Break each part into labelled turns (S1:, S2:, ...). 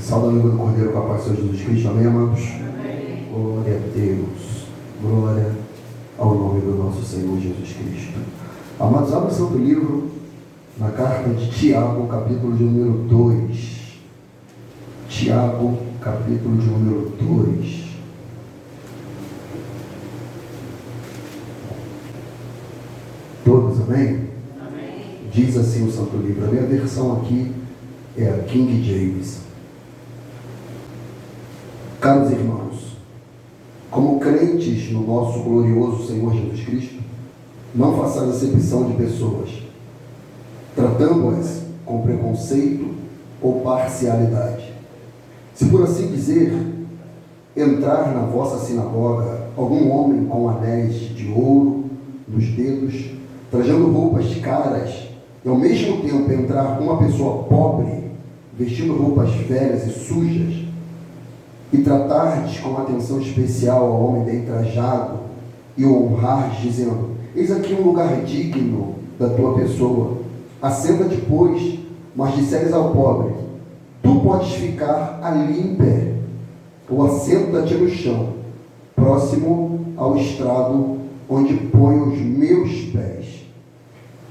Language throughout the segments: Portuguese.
S1: Salve a língua do Cordeiro com a paz de Jesus Cristo. Amém, amados? Amém. Glória a Deus. Glória ao nome do nosso Senhor Jesus Cristo. Amados, abra o santo livro na carta de Tiago, capítulo de número 2. Tiago, capítulo de número 2. Todos, amém? Amém. Diz assim o santo livro. A minha versão aqui é a King James. Caros irmãos, como crentes no nosso glorioso Senhor Jesus Cristo, não façais acepção de pessoas, tratando-as com preconceito ou parcialidade. Se por assim dizer, entrar na vossa sinagoga algum homem com anéis de ouro nos dedos, trajando roupas caras, e ao mesmo tempo entrar uma pessoa pobre, vestindo roupas velhas e sujas, e tratar-lhes com atenção especial ao homem bem trajado, e o honrar, dizendo: eis aqui um lugar digno da tua pessoa, assenta-te, pois, mas disseres ao pobre: tu podes ficar ali em pé, ou assenta-te no chão, próximo ao estrado onde ponho os meus pés.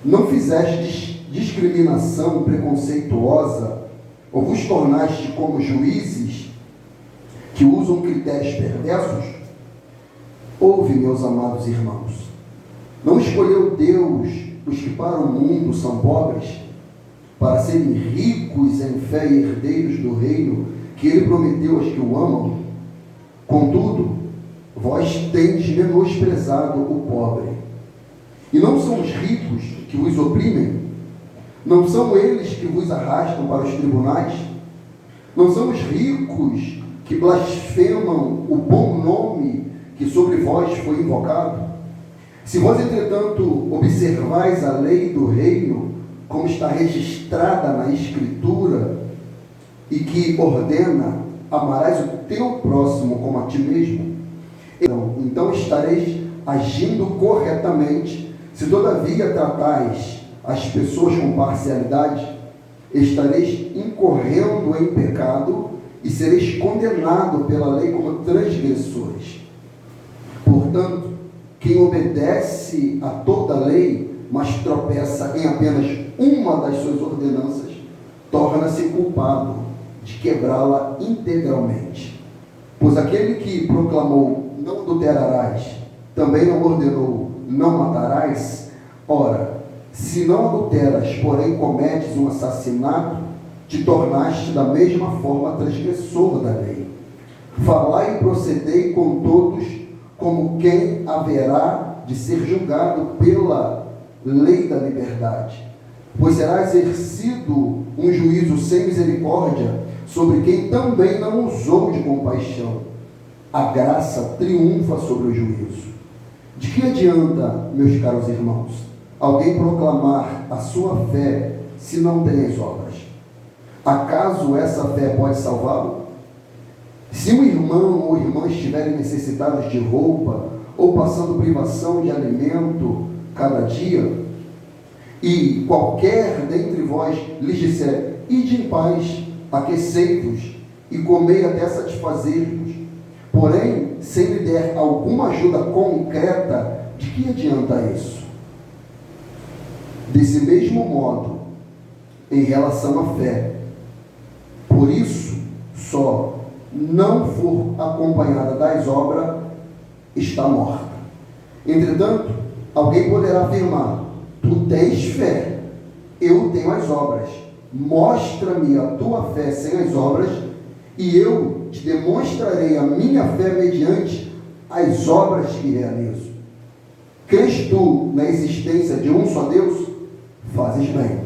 S1: Não fizestes discriminação preconceituosa, ou vos tornaste como juízes que usam critérios perversos? Ouve, meus amados irmãos, não escolheu Deus os que para o mundo são pobres, para serem ricos em fé e herdeiros do reino que Ele prometeu aos que o amam? Contudo, vós tendes menosprezado o pobre. E não são os ricos que vos oprimem? Não são eles que vos arrastam para os tribunais? Não são os ricos que blasfemam o bom nome que sobre vós foi invocado? Se vós, entretanto, observais a lei do reino, como está registrada na Escritura, e que ordena: amarás o teu próximo como a ti mesmo, então estareis agindo corretamente. Se todavia tratais as pessoas com parcialidade, estareis incorrendo em pecado e sereis condenado pela lei como transgressores. Portanto, quem obedece a toda a lei, mas tropeça em apenas uma das suas ordenanças, torna-se culpado de quebrá-la integralmente. Pois aquele que proclamou: não adulterarás, também não ordenou: não matarás. Ora, se não adulteras, porém cometes um assassinato, te tornaste da mesma forma transgressor da lei. Falai e procedei com todos como quem haverá de ser julgado pela lei da liberdade, pois será exercido um juízo sem misericórdia sobre quem também não usou de compaixão. A graça triunfa sobre o juízo. De que adianta, meus caros irmãos, alguém proclamar a sua fé se não tem as obras? Acaso essa fé pode salvá-lo? Se um irmão ou irmã estiverem necessitados de roupa, ou passando privação de alimento cada dia, e qualquer dentre vós lhes disser: ide em paz, aquecei-vos e comei até satisfazer-vos, porém, sem lhe der alguma ajuda concreta, de que adianta isso? Desse mesmo modo, em relação à fé, por isso, só não for acompanhada das obras, está morta. Entretanto, alguém poderá afirmar: tu tens fé, eu tenho as obras. Mostra-me a tua fé sem as obras, e eu te demonstrarei a minha fé mediante as obras que realizo. Crês tu na existência de um só Deus? Fazes bem.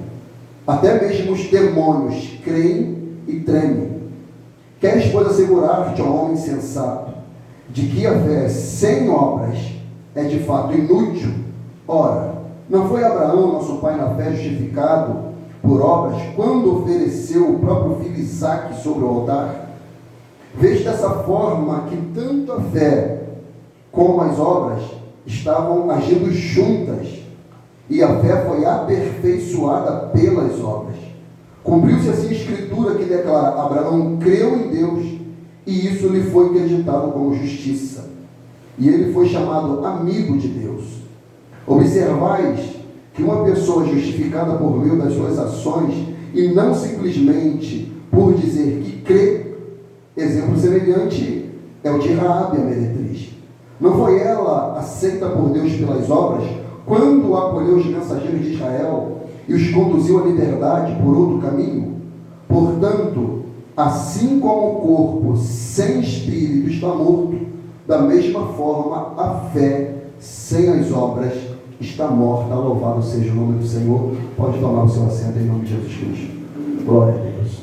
S1: Até mesmo os demônios creem e tremem. Queres, pois, assegurar-te ao homem sensato de que a fé sem obras é de fato inútil? Ora, não foi Abraão, nosso pai na fé, justificado por obras, quando ofereceu o próprio filho Isaque sobre o altar? Vejo dessa forma que tanto a fé como as obras estavam agindo juntas, e a fé foi aperfeiçoada pelas obras. Cumpriu-se assim a escritura que declara: Abraão creu em Deus e isso lhe foi acreditado como justiça. E ele foi chamado amigo de Deus. Observais que uma pessoa justificada por meio das suas ações e não simplesmente por dizer que crê, exemplo semelhante é o de Raabe, a meretriz. Não foi ela aceita por Deus pelas obras, quando acolheu os mensageiros de Israel e os conduziu à liberdade por outro caminho? Portanto, assim como o corpo sem espírito está morto, da mesma forma a fé sem as obras está morta. Louvado seja o nome do Senhor. Pode tomar o seu assento em nome de Jesus Cristo. Glória a Deus.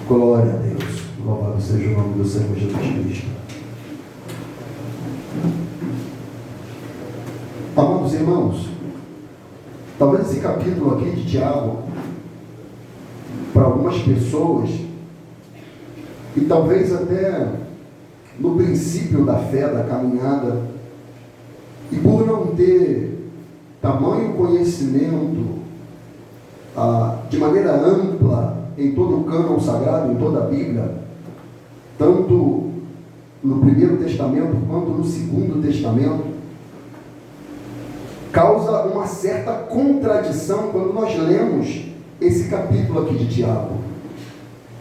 S1: Glória a Deus. Louvado seja o nome do Senhor Jesus Cristo. Amados irmãos, talvez esse capítulo aqui de Tiago, para algumas pessoas, e talvez até no princípio da fé, da caminhada, e por não ter tamanho conhecimento de maneira ampla em todo o cânon sagrado, em toda a Bíblia, tanto no Primeiro Testamento quanto no Segundo Testamento, causa uma certa contradição quando nós lemos esse capítulo aqui de Tiago.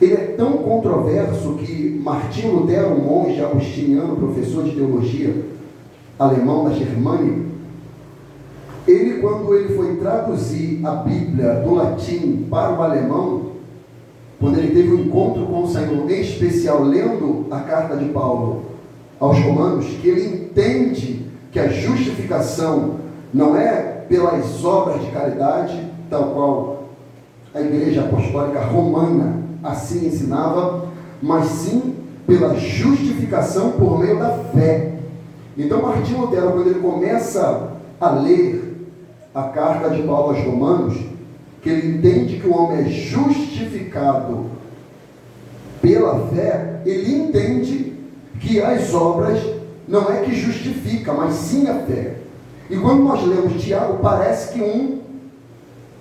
S1: Ele é tão controverso que Martinho Lutero, um monge agostiniano, professor de teologia alemão da Germânia, quando ele foi traduzir a Bíblia do latim para o alemão, quando ele teve um encontro com o Senhor, em especial lendo a carta de Paulo aos Romanos, que ele entende que a justificação não é pelas obras de caridade, tal qual a Igreja Apostólica Romana assim ensinava, mas sim pela justificação por meio da fé. Então Martinho Lutero, quando ele começa a ler a carta de Paulo aos Romanos, que ele entende que o homem é justificado pela fé, ele entende que as obras não é que justifica, mas sim a fé. E quando nós lemos Tiago, parece que um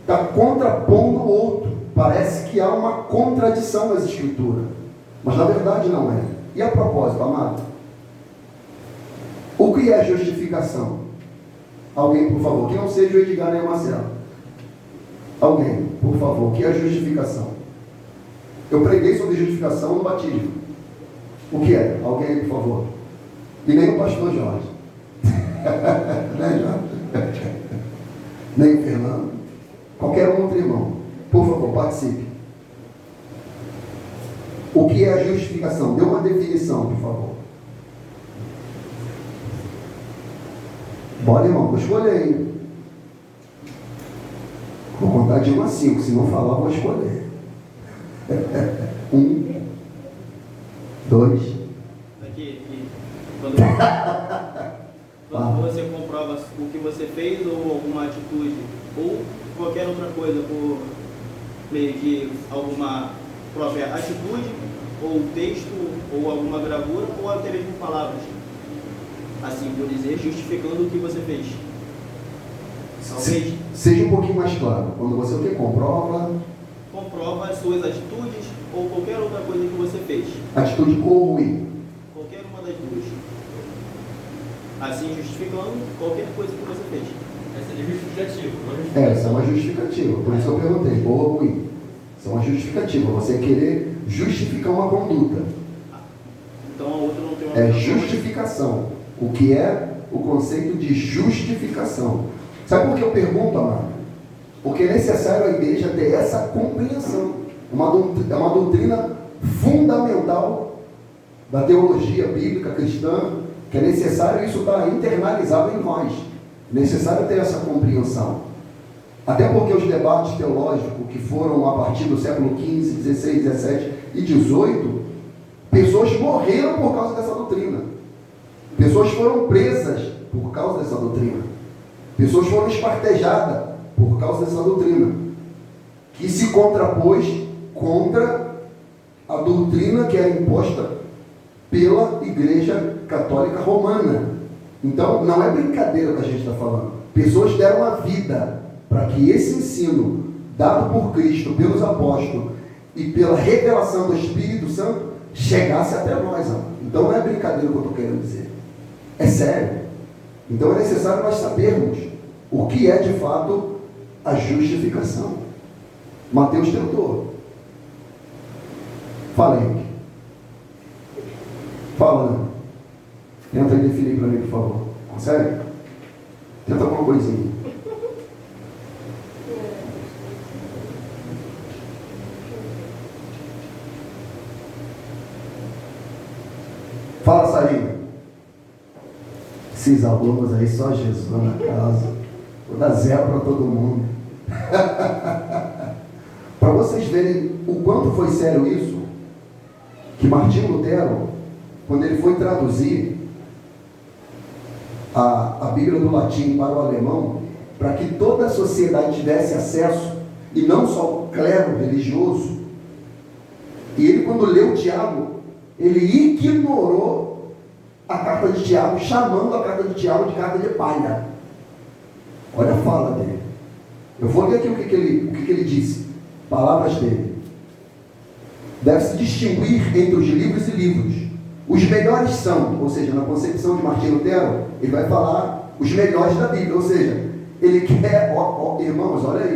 S1: está contrapondo o outro, parece que há uma contradição nas escrituras, mas na verdade não é. E a propósito, amado, o que é justificação? Alguém, por favor, que não seja o Edgar nem o Marcelo. Alguém, por favor, o que é justificação? Eu preguei sobre justificação no batismo. O que é? Alguém, por favor. E nem o pastor Jorge. Né, Jorge? Nem o Fernando. Qualquer um outro irmão. Por favor, participe. O que é a justificação? Dê uma definição, por favor. Bora, irmão, vou escolher, hein? Vou contar de 1 a 5, se não falar, vou escolher. 1, 2.
S2: Aqui. Quando você comprova o que você fez ou alguma atitude, ou qualquer outra coisa por meio de alguma própria atitude, ou texto, ou alguma gravura, ou até mesmo palavras. Assim por dizer, justificando o que você fez. Talvez.
S1: Seja um pouquinho mais claro. Quando você o que comprova
S2: as suas atitudes ou qualquer outra coisa que você fez.
S1: Atitude como ir.
S2: Qualquer uma das duas. Assim justificando qualquer coisa que você fez.
S3: Essa é justificativa.
S1: Essa é uma justificativa. Por isso eu perguntei, boa ou ruim. Isso é uma justificativa. Você querer justificar uma conduta.
S2: Então a outra não tem uma.
S1: É justificação. O que é o conceito de justificação? Sabe por que eu pergunto, amado? Porque é necessário a igreja ter essa compreensão. É uma doutrina fundamental da teologia bíblica cristã, que é necessário isso estar internalizado em nós. É necessário ter essa compreensão. Até porque os debates teológicos que foram a partir do século XV, XVI, XVII e XVIII, pessoas morreram por causa dessa doutrina. Pessoas foram presas por causa dessa doutrina. Pessoas foram espartejadas por causa dessa doutrina, que se contrapôs contra a doutrina que era imposta pela Igreja Católica Romana. Então, não é brincadeira que a gente está falando. Pessoas deram a vida para que esse ensino, dado por Cristo, pelos apóstolos e pela revelação do Espírito Santo, chegasse até nós. Então, não é brincadeira o que eu estou querendo dizer. É sério. Então, é necessário nós sabermos o que é, de fato, a justificação. Mateus tentou. Fala, Henrique. Fala, né? Tenta definir para mim, por favor. Consegue? Tenta alguma coisinha. Fala, Sarina. Esses alunos aí, só Jesus na casa. Vou dar zero para todo mundo. Para vocês verem o quanto foi sério isso, que Martinho Lutero, quando ele foi traduzir a Bíblia do latim para o alemão, para que toda a sociedade tivesse acesso, e não só o clero religioso, e ele, quando leu Tiago, ele ignorou a carta de Tiago, chamando a carta de Tiago de carta de palha. Olha a fala dele. Eu vou ler aqui o que ele disse. Palavras dele. Deve-se distinguir entre os livros e livros. Os melhores são, ou seja, na concepção de Martinho Lutero, ele vai falar os melhores da Bíblia, ou seja, ele quer, irmãos, olha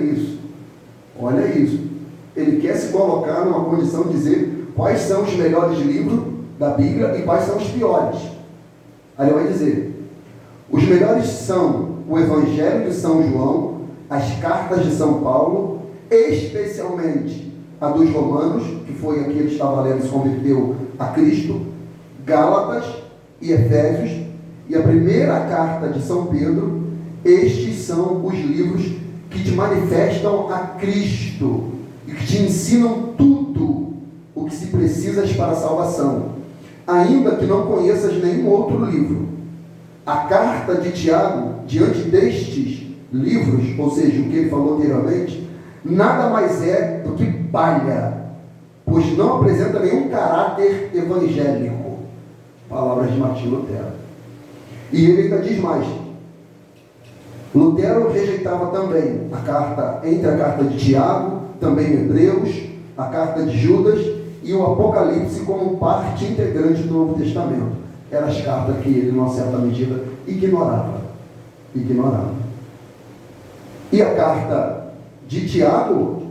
S1: isso, ele quer se colocar numa condição de dizer quais são os melhores livros da Bíblia e quais são os piores. Aí ele vai dizer, os melhores são o Evangelho de São João, as cartas de São Paulo, especialmente a dos Romanos, que foi a que ele estava lendo e se converteu a Cristo, Gálatas e Efésios, e a primeira carta de São Pedro. Estes são os livros que te manifestam a Cristo e que te ensinam tudo o que se precisas para a salvação, ainda que não conheças nenhum outro livro. A carta de Tiago, diante destes livros, ou seja, o que ele falou anteriormente, nada mais é do que palha, pois não apresenta nenhum caráter evangélico. Palavras de Martinho Lutero. E ele ainda diz mais. Lutero rejeitava também entre a carta de Tiago, também Hebreus, a carta de Judas e o Apocalipse como parte integrante do Novo Testamento. Eram as cartas que ele, numa certa medida, ignorava. E a carta de Tiago,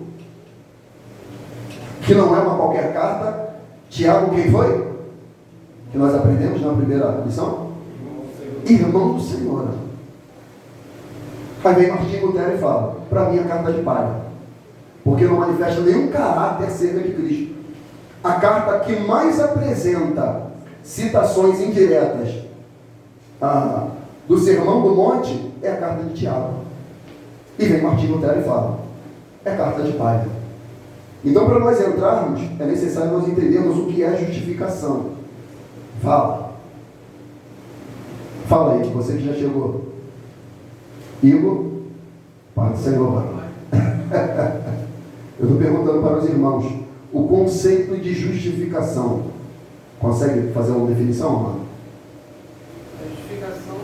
S1: que não é uma qualquer carta, Tiago quem foi? Que nós aprendemos na primeira lição? Irmão do Senhor. Aí vem Martinho Lutero e fala, para mim a carta de palha, porque não manifesta nenhum caráter acerca de Cristo. A carta que mais apresenta citações indiretas do Sermão do Monte é a carta de Tiago. E vem Martinho Lutero e fala, é carta de palha. Então, para nós entrarmos, é necessário nós entendermos o que é justificação. Fala aí, você que já chegou. Igor, Pai do Senhor. Eu estou perguntando para os irmãos o conceito de justificação. Consegue fazer uma definição, mano?
S3: A justificação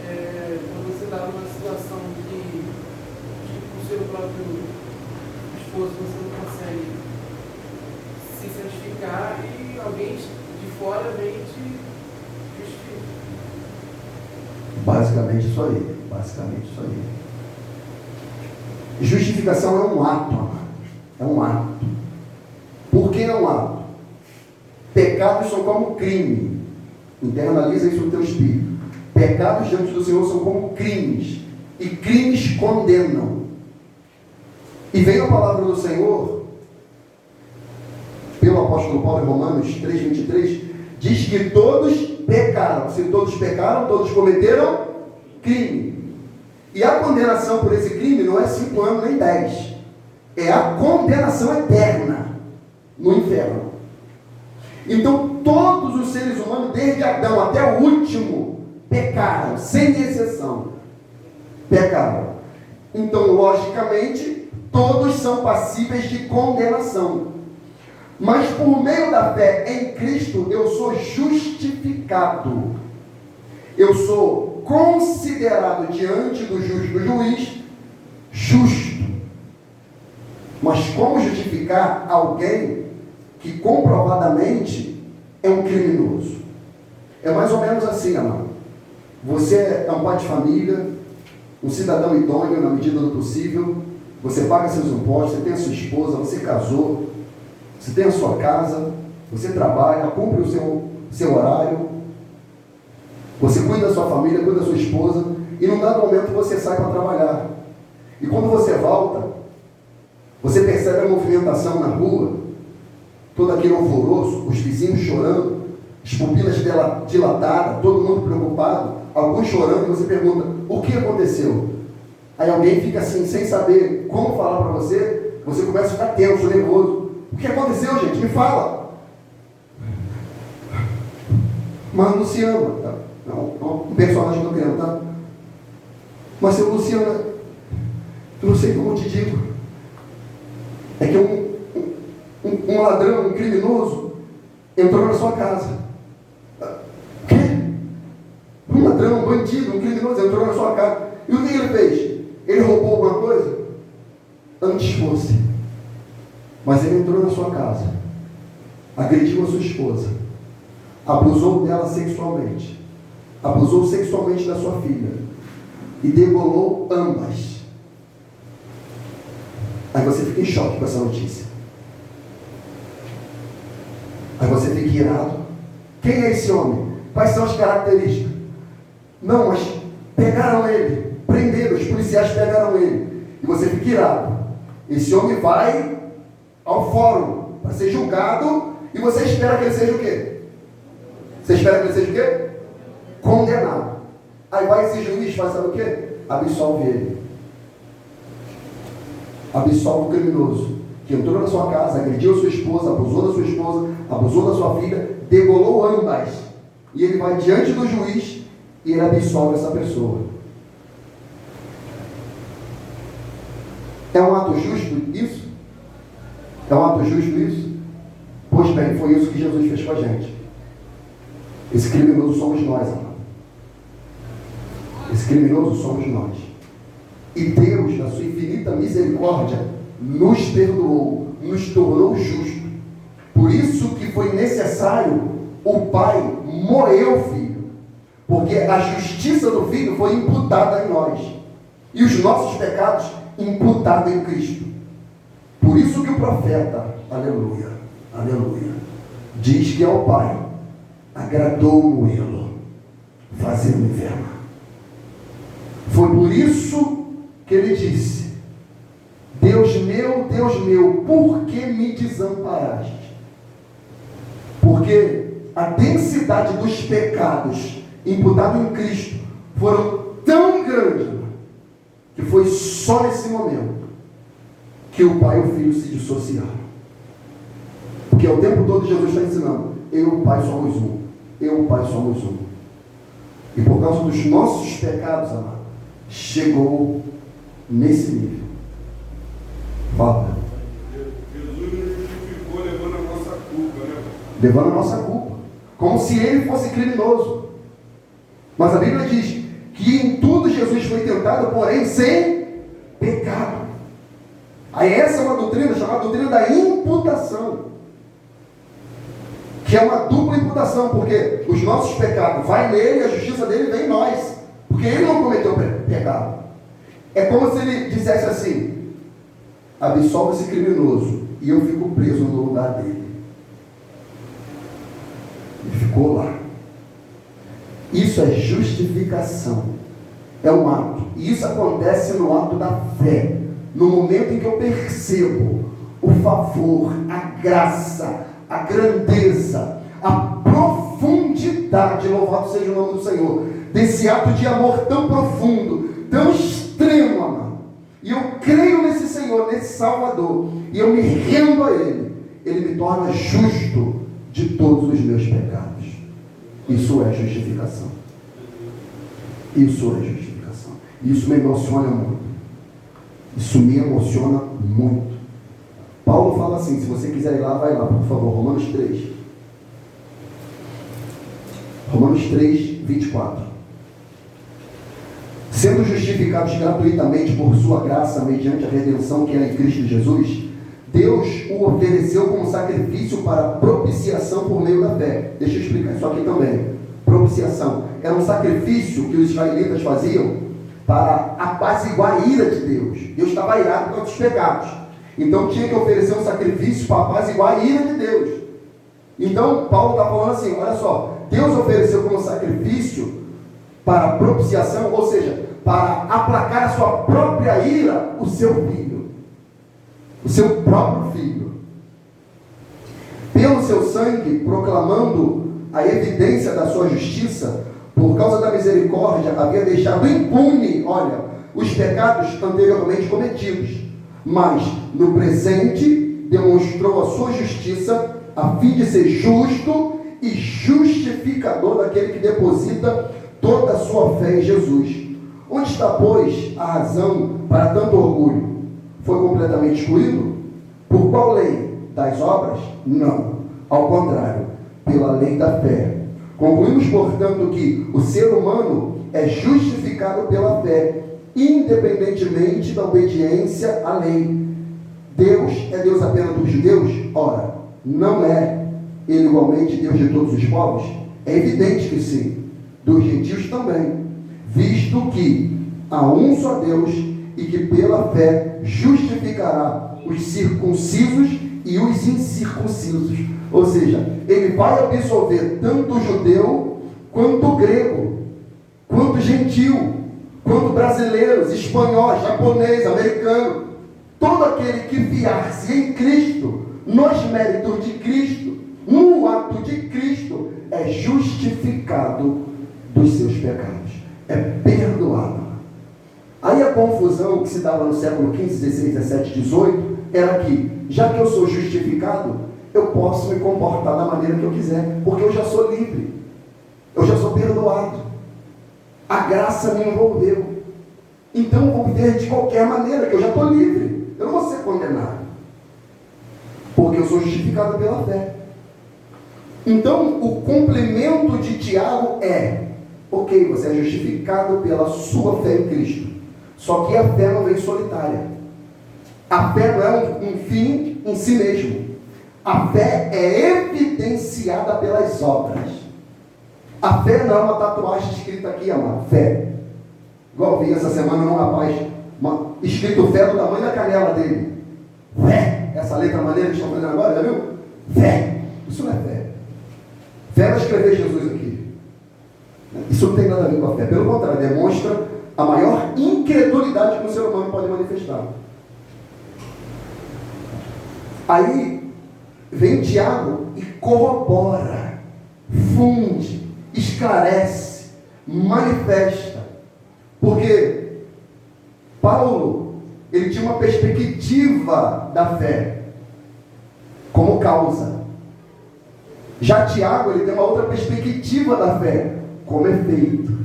S3: é quando você dá uma situação que, por seu próprio esforço, você não consegue se santificar e alguém de fora vem te justifica.
S1: Basicamente isso aí. Justificação é um ato, amado. É um ato. Por que é um ato? Pecados são como crime. Internaliza isso no teu espírito. Pecados diante do Senhor são como crimes. E crimes condenam. E veio a palavra do Senhor, pelo apóstolo Paulo em Romanos 3,23, diz que todos pecaram. Se todos pecaram, todos cometeram crime. E a condenação por esse crime não é 5 anos nem 10. É a condenação eterna no inferno. Então todos os seres humanos, desde Adão até o último, pecaram, sem exceção. Pecaram. Então, logicamente, todos são passíveis de condenação. Mas por meio da fé em Cristo, eu sou justificado. Eu sou considerado diante do justo juiz justo. Mas como justificar alguém que comprovadamente é um criminoso? É mais ou menos assim, amado. Você é um pai de família, um cidadão idôneo na medida do possível, você paga seus impostos, você tem a sua esposa, você casou, você tem a sua casa, você trabalha, cumpre o seu horário, você cuida da sua família, cuida da sua esposa, e num dado momento você sai para trabalhar. E quando você volta, você percebe a movimentação na rua, todo aquele alvoroço, os vizinhos chorando, as pupilas dilatadas, todo mundo preocupado, alguns chorando, e você pergunta, o que aconteceu? Aí alguém fica assim, sem saber como falar para você, você começa a ficar tenso, nervoso. O que aconteceu, gente? Me fala. Mas Luciana, tá? Não, um personagem que eu quero, tá? Mas seu Luciana, eu não sei como eu te digo. É que um ladrão, um criminoso, entrou na sua casa. O quê? Um ladrão, um bandido, um criminoso entrou na sua casa. E o que ele fez? Ele roubou alguma coisa? Antes fosse. Mas ele entrou na sua casa, agrediu a sua esposa, abusou dela sexualmente, abusou sexualmente da sua filha e degolou ambas. Aí você fica em choque com essa notícia. Aí você fica irado. Quem é esse homem? Quais são as características? Não, mas pegaram ele, prenderam, os policiais pegaram ele. E você fica irado. Esse homem vai ao fórum para ser julgado e você espera que ele seja o quê? Você espera que ele seja o quê? Condenado. Aí vai esse juiz, faz sabe o quê? Absolve ele. Absolve o criminoso que entrou na sua casa, agrediu a sua esposa, abusou da sua esposa, abusou da sua filha, degolou ambas. E ele vai diante do juiz e ele absolve essa pessoa. É um ato justo isso? É um ato justo isso? Pois bem, foi isso que Jesus fez com a gente. Esse criminoso somos nós, amado. Esse criminoso somos nós. E Deus, na sua infinita misericórdia, nos perdoou, nos tornou justo. Por isso que foi necessário o Pai moer o Filho. Porque a justiça do Filho foi imputada em nós. E os nossos pecados imputados em Cristo. Por isso que o profeta, aleluia, aleluia, diz que ao Pai agradou moê-lo, fazendo inferno. Foi por isso que ele disse: Deus meu, por que me desamparaste? Porque a densidade dos pecados imputados em Cristo foram tão grandes, que foi só nesse momento que o Pai e o Filho se dissociaram. Porque o tempo todo Jesus está ensinando: eu e o Pai somos um. Eu e o Pai somos um. E por causa dos nossos pecados, amado, chegou nesse nível. Fala.
S4: Jesus nos justificou levando a nossa culpa, né?
S1: Levando a nossa culpa. Como se ele fosse criminoso. Mas a Bíblia diz que em tudo Jesus foi tentado, porém sem pecado. Aí essa é uma doutrina chamada doutrina da imputação. Que é uma dupla imputação, porque os nossos pecados vai nele e a justiça dele vem em nós. Porque ele não cometeu pecado. É como se ele dissesse assim: absolve esse criminoso e eu fico preso no lugar dele. Ele ficou lá. Isso é justificação. É um ato. E isso acontece no ato da fé. No momento em que eu percebo o favor, a graça, a grandeza, a profundidade, louvado seja o nome do Senhor, desse ato de amor tão profundo, tão extremo, amado. E eu creio nesse Senhor, nesse Salvador, e eu me rendo a Ele. Ele me torna justo de todos os meus pecados. Isso é justificação. Isso é justificação. Isso me emociona muito. Isso me emociona muito. Paulo fala assim, se você quiser ir lá, vai lá, por favor. Romanos 3. Romanos 3, 24. Sendo justificados gratuitamente por sua graça, mediante a redenção que é em Cristo Jesus, Deus o ofereceu como sacrifício para propiciação por meio da fé. Deixa eu explicar isso aqui também. Propiciação era um sacrifício que os israelitas faziam para apaziguar a ira de Deus. Deus estava irado contra os pecados. Então tinha que oferecer um sacrifício para apaziguar a ira de Deus. Então Paulo está falando assim, olha só, Deus ofereceu como sacrifício para propiciação, ou seja, para aplacar a sua própria ira, o seu filho. O seu próprio filho. Pelo seu sangue, proclamando a evidência da sua justiça, por causa da misericórdia, havia deixado impune, olha, os pecados anteriormente cometidos, mas no presente demonstrou a sua justiça, a fim de ser justo e justificador daquele que deposita toda a sua fé em Jesus. Onde está, pois, a razão para tanto orgulho? Foi completamente excluído? Por qual lei? Das obras? Não. Ao contrário, pela lei da fé. Concluímos, portanto, que o ser humano é justificado pela fé, independentemente da obediência à lei. Deus é Deus apenas dos judeus? Ora, não é Ele igualmente Deus de todos os povos? É evidente que sim. Dos gentios também, visto que há um só Deus e que pela fé justificará os circuncisos e os incircuncisos. Ou seja, Ele vai absolver tanto o judeu, quanto o grego, quanto o gentil, quanto brasileiros, espanhóis, japonês, americano. Todo aquele que fiar-se em Cristo, nos méritos de Cristo, no ato de Cristo, é justificado dos seus pecados, é perdoado. Aí a confusão que se dava no século XV, XVI, XVII, XVIII era que, já que eu sou justificado, eu posso me comportar da maneira que eu quiser, porque eu já sou livre, eu já sou perdoado, a graça me envolveu, então eu vou viver de qualquer maneira, que eu já estou livre, eu não vou ser condenado, porque eu sou justificado pela fé. Então o complemento de Tiago é: ok, você é justificado pela sua fé em Cristo. Só que a fé não vem solitária. A fé não é um fim em si mesmo. A fé é evidenciada pelas obras. A fé não é uma tatuagem escrita aqui, amado. Fé. Igual eu vi essa semana num rapaz, escrito fé do tamanho da canela dele. Fé. Essa letra maneira que estão fazendo agora, já viu? Fé. Isso não é fé. Fé é escrever Jesus aqui. Isso não tem nada a ver com a fé. Pelo contrário, demonstra a maior incredulidade que um ser humano pode manifestar. Aí vem Tiago e corrobora, funde, esclarece, manifesta. Porque Paulo, ele tinha uma perspectiva da fé como causa. Já Tiago, ele tem uma outra perspectiva da fé como efeito.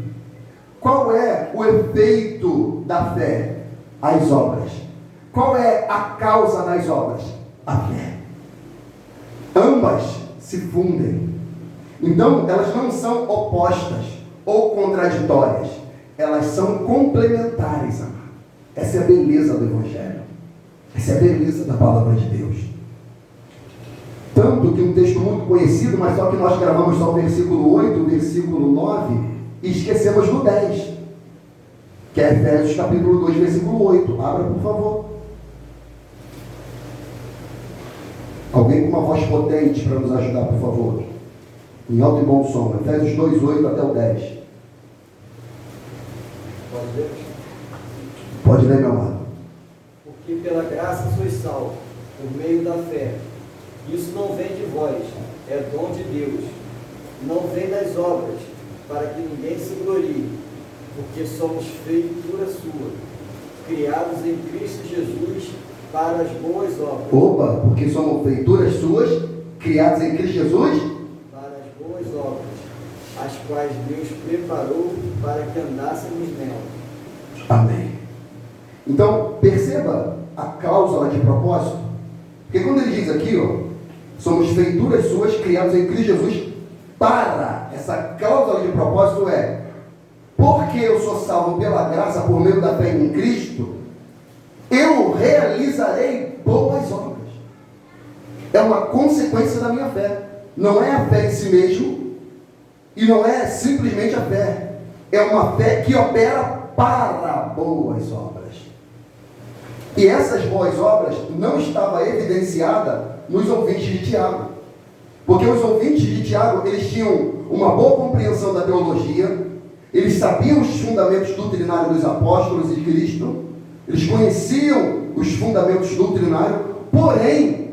S1: Qual é o efeito da fé? As obras. Qual é a causa das obras? A fé. Ambas se fundem. Então, elas não são opostas ou contraditórias. Elas são complementares, amado. Essa é a beleza do Evangelho. Essa é a beleza da palavra de Deus. Tanto que um texto muito conhecido, mas só que nós gravamos só o versículo 8, o versículo 9, e esquecemos do 10, que é Efésios capítulo 2, versículo 8. Abra, por favor. Alguém com uma voz potente para nos ajudar, por favor. Em alto e bom som. Efésios 2, 8 até o 10.
S5: Pode ler?
S1: Pode ler, meu amado.
S5: Porque pela graça sois salvos, por meio da fé. Isso não vem de vós, é dom de Deus. Não vem das obras, para que ninguém se glorie, porque somos feitura sua, criados em Cristo Jesus para as boas obras.
S1: Opa, porque somos feituras suas, criados em Cristo Jesus?
S5: Para as boas obras, as quais Deus preparou para que andássemos nelas.
S1: Amém. Então, perceba a cláusula de propósito. Porque quando ele diz aqui, ó, somos feituras suas, criados em Cristo Jesus para, essa cláusula de propósito é porque eu sou salvo pela graça, por meio da fé em Cristo, eu realizarei boas obras. É uma consequência da minha fé. Não é a fé em si mesmo, e não é simplesmente a fé. É uma fé que opera para boas obras. E essas boas obras não estavam evidenciadas nos ouvintes de Tiago. Porque os ouvintes de Tiago, eles tinham uma boa compreensão da teologia, eles sabiam os fundamentos doutrinários dos apóstolos e de Cristo, eles conheciam os fundamentos doutrinários, porém,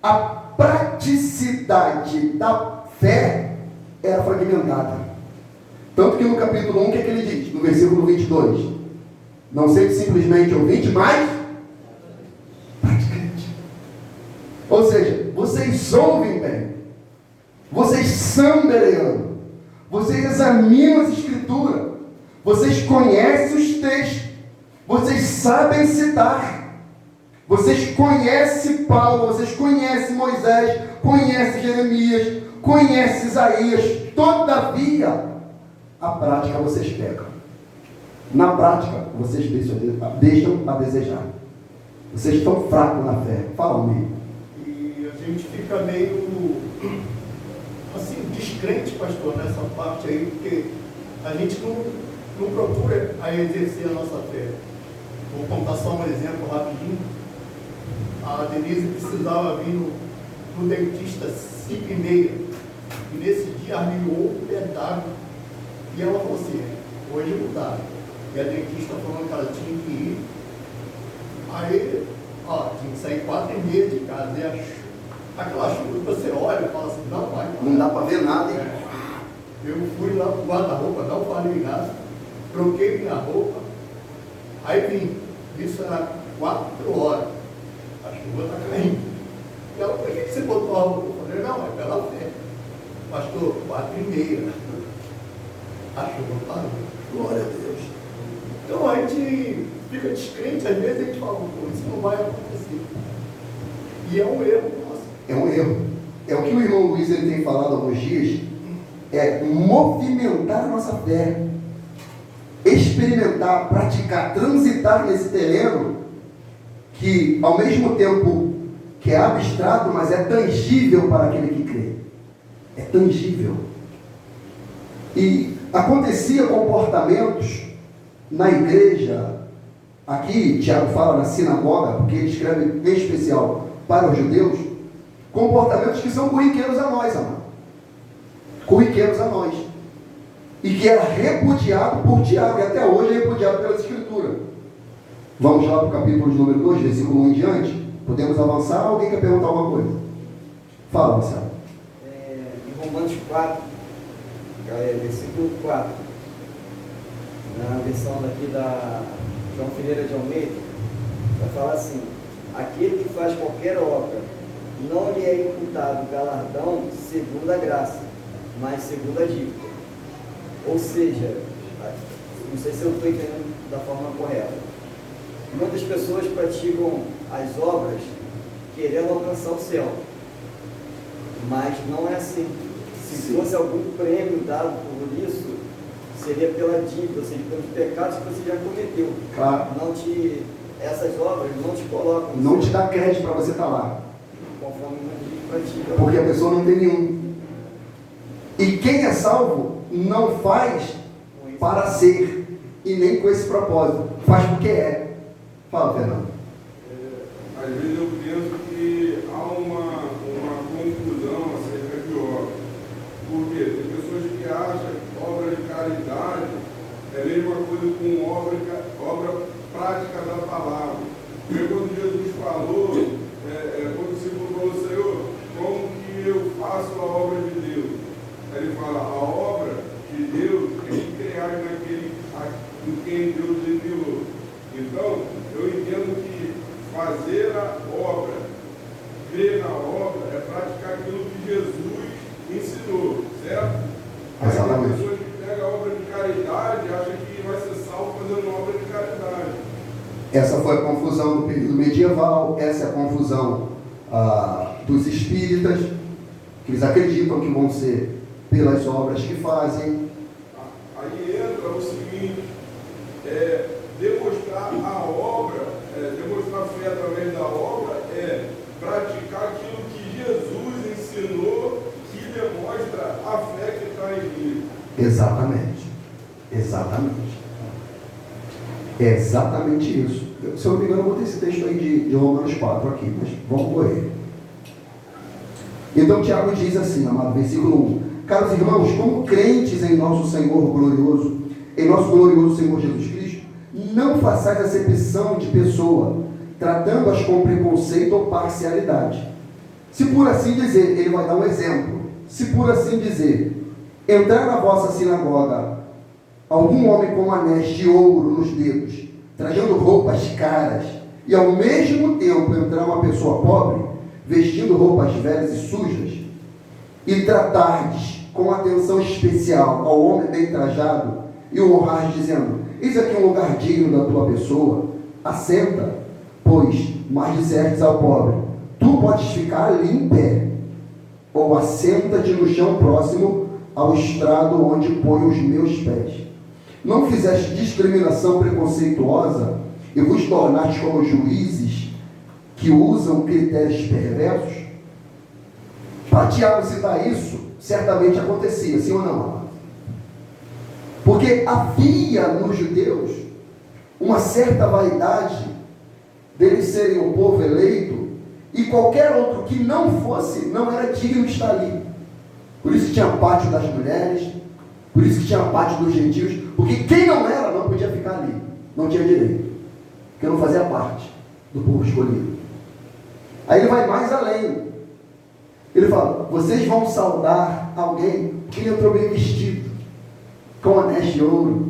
S1: a praticidade da fé era fragmentada. Tanto que no capítulo 1, o que ele diz? No versículo 22. Não sede simplesmente ouvinte, mas praticante. Ou seja, vocês ouvem bem. Vocês são bereanos. Vocês examinam as escrituras. Vocês conhecem os textos. Vocês sabem citar. Vocês conhecem Paulo. Vocês conhecem Moisés. Conhecem Jeremias. Conhecem Isaías. Todavia, a prática vocês pecam. Na prática, vocês deixam a desejar. Vocês estão fracos na fé. Fala comigo.
S6: E a gente fica meio assim, descrente, pastor, nessa parte aí, porque a gente não procura a exercer a nossa fé. Vou contar só um exemplo rapidinho. A Denise precisava vir no dentista 5h30. E nesse dia armilhou um pé d'água. E ela falou assim, hoje não dá. E a dentista falou que ela tinha que ir. Aí, tinha que sair 4h30 de casa. E aquela chuva que você olha e fala assim, não vai.
S1: Não dá para ver nada, hein?
S6: Eu fui lá pro guarda-roupa, não falei nada. Troquei minha roupa. Aí vim. Isso era 4 horas. A chuva está caindo. E ela, por que você botou a roupa? Eu falei, não, é pela fé. Pastor, 4h30. A chuva parou. Glória a Deus. Então a gente fica descrente, às vezes a gente fala, pô, isso não vai acontecer. E é um erro nosso.
S1: É um erro. É o que o irmão Luiz ele tem falado há alguns dias. É movimentar a nossa fé. Experimentar, praticar, transitar nesse terreno que, ao mesmo tempo que é abstrato, mas é tangível para aquele que crê. É tangível. E acontecia comportamentos na igreja, aqui Tiago fala na sinagoga, porque ele escreve em especial para os judeus, comportamentos que são corriqueiros a nós, amado. Corriqueiros a nós. E que era repudiado por Tiago, e até hoje é repudiado pela Escritura. Vamos lá para o capítulo de número 2, versículo 1 em diante. Podemos avançar? Alguém quer perguntar alguma coisa? Fala, Marcelo.
S5: Em Romanos 4, versículo 4, na versão daqui da João Ferreira de Almeida, vai falar assim: aquele que faz qualquer obra, não lhe é imputado galardão segundo a graça, mas segundo a dívida. Ou seja, não sei se eu estou entendendo da forma correta. Muitas pessoas praticam as obras querendo alcançar o céu, mas não é assim. Se fosse algum prêmio dado por isso, seria pela dívida, ou seja, pelos pecados que você já cometeu.
S1: Claro.
S5: Essas obras não te colocam.
S1: Não te dá crédito para você estar lá.
S5: Conforme muita gente pratica.
S1: Porque a pessoa não tem nenhum. E quem é salvo não faz para ser, e nem com esse propósito. Faz porque é. Fala, Fernando.
S4: Às vezes eu penso que há uma confusão acerca de obra. Por quê? Tem pessoas que acham que obra de caridade é a mesma coisa com obra prática da palavra. Porque quando Jesus falou, quando o discípulo falou, Senhor, como que eu faço a obra de Deus? Ele fala, a obra de Deus é criar naquele em quem Deus enviou. Então, eu entendo que fazer a obra, crer na obra, é praticar aquilo que Jesus ensinou, certo?
S1: Exatamente.
S4: As pessoas que pegam a obra de caridade acham que vai ser salvo fazendo uma obra de caridade.
S1: Essa foi a confusão do período medieval, essa é a confusão dos espíritas, que eles acreditam que vão ser pelas obras que fazem.
S4: Aí entra o seguinte, demonstrar a obra, demonstrar fé através da obra é praticar aquilo que Jesus ensinou, que demonstra a fé que está em mim.
S1: Exatamente. Exatamente. É exatamente isso. Se eu não me engano, eu botei esse texto aí de Romanos 4 aqui, mas vamos correr. Então Tiago diz assim, amado, versículo 1: caros irmãos, como crentes em nosso Senhor glorioso, em nosso glorioso Senhor Jesus Cristo, não façais acepção de pessoa, tratando-as com preconceito ou parcialidade. Se por assim dizer, ele vai dar um exemplo, se por assim dizer, entrar na vossa sinagoga algum homem com anéis de ouro nos dedos, trajando roupas caras, e ao mesmo tempo entrar uma pessoa pobre, vestindo roupas velhas e sujas, e tratardes com atenção especial ao homem bem trajado, e o honrar dizendo: eis aqui um lugar digno da tua pessoa, assenta, pois, mas dissertes ao pobre: tu podes ficar ali em pé, ou assenta-te no chão próximo ao estrado onde ponho os meus pés. Não fizeste discriminação preconceituosa e vos tornaste como juízes que usam critérios perversos? Para Tiago citar isso, certamente acontecia, sim ou não? Porque havia nos judeus uma certa vaidade deles serem o povo eleito, e qualquer outro que não fosse, não era digno de estar ali. Por isso que tinha pátio das mulheres, por isso que tinha pátio dos gentios, porque quem não era não podia ficar ali, não tinha direito, porque não fazia parte do povo escolhido. Aí ele vai mais além. Ele fala: vocês vão saudar alguém que ele entrou bem vestido, com anéis de ouro,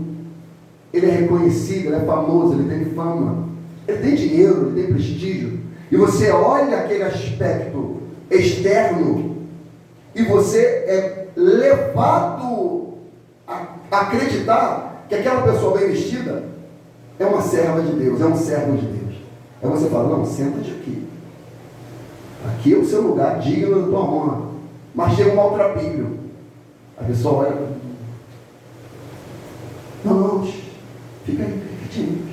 S1: ele é reconhecido, ele é famoso, ele tem fama, ele tem dinheiro, ele tem prestígio, e você olha aquele aspecto externo e você é levado a acreditar que aquela pessoa bem vestida é uma serva de Deus, é um servo de Deus. Aí você fala: não, senta-te aqui. Aqui é o seu lugar digno da tua honra. Mas chega um maltrapilho. A pessoa olha: não, fica aí, fica quietinho.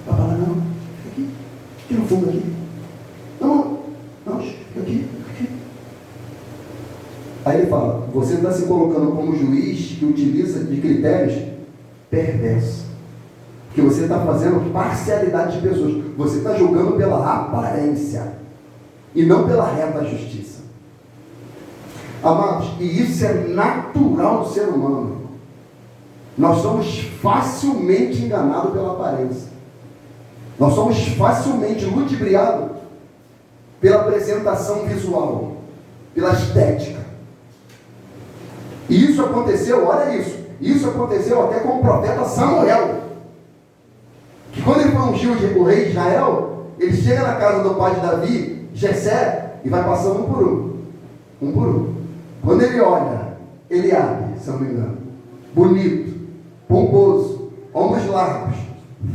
S1: Vai falar: não, fica aqui. Fica no fundo aqui. Não, fica aqui. Aí ele fala: você está se colocando como juiz que utiliza de critérios perversos. Porque você está fazendo parcialidade de pessoas. Você está julgando pela aparência e não pela reta justiça. Amados, e isso é natural do ser humano. Nós somos facilmente enganados pela aparência. Nós somos facilmente ludibriados pela apresentação visual, pela estética. E isso aconteceu, olha isso aconteceu até com o profeta Samuel, que quando ele foi ungir o rei de Israel, ele chega na casa do pai de Davi, Jessé, e vai passando um por um. Quando ele olha, Eliabe, se não me engano, bonito, pomposo, ombros largos,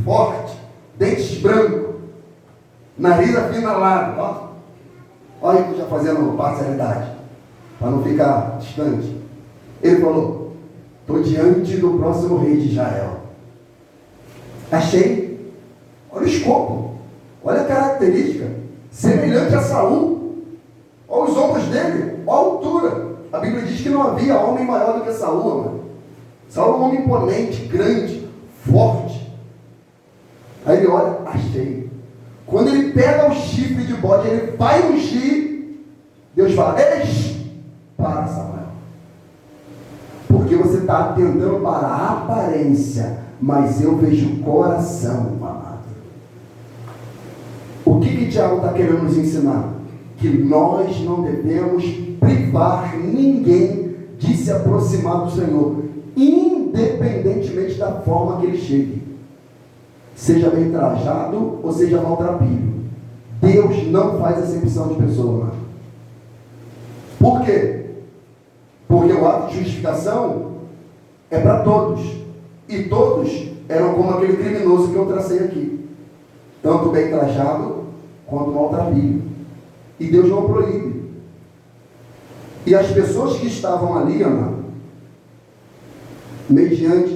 S1: forte, dentes brancos, nariz afinalado, ó. Olha que já fazendo parcialidade, para não ficar distante. Ele falou: estou diante do próximo rei de Israel. Achei. Olha o escopo, olha a característica, semelhante a Saul. Olha os ombros dele, olha a altura. A Bíblia diz que não havia homem maior do que Saul, mano. Saul é um homem imponente, grande, forte. Aí ele olha: achei. Quando ele pega o chifre de bode, ele vai ungir, Deus fala: para, Samuel. Porque você está atentando para a aparência, mas eu vejo o coração, amado. O que Tiago está querendo nos ensinar? Que nós não devemos privar ninguém de se aproximar do Senhor, independentemente da forma que ele chegue, seja bem trajado ou seja maltrapilho. Deus não faz acepção de pessoa, amado. Por quê? Porque o ato de justificação é para todos, e todos eram como aquele criminoso que eu tracei aqui, tanto bem trajado quanto maltrapilho, e Deus não proíbe. E as pessoas que estavam ali, amado, mediante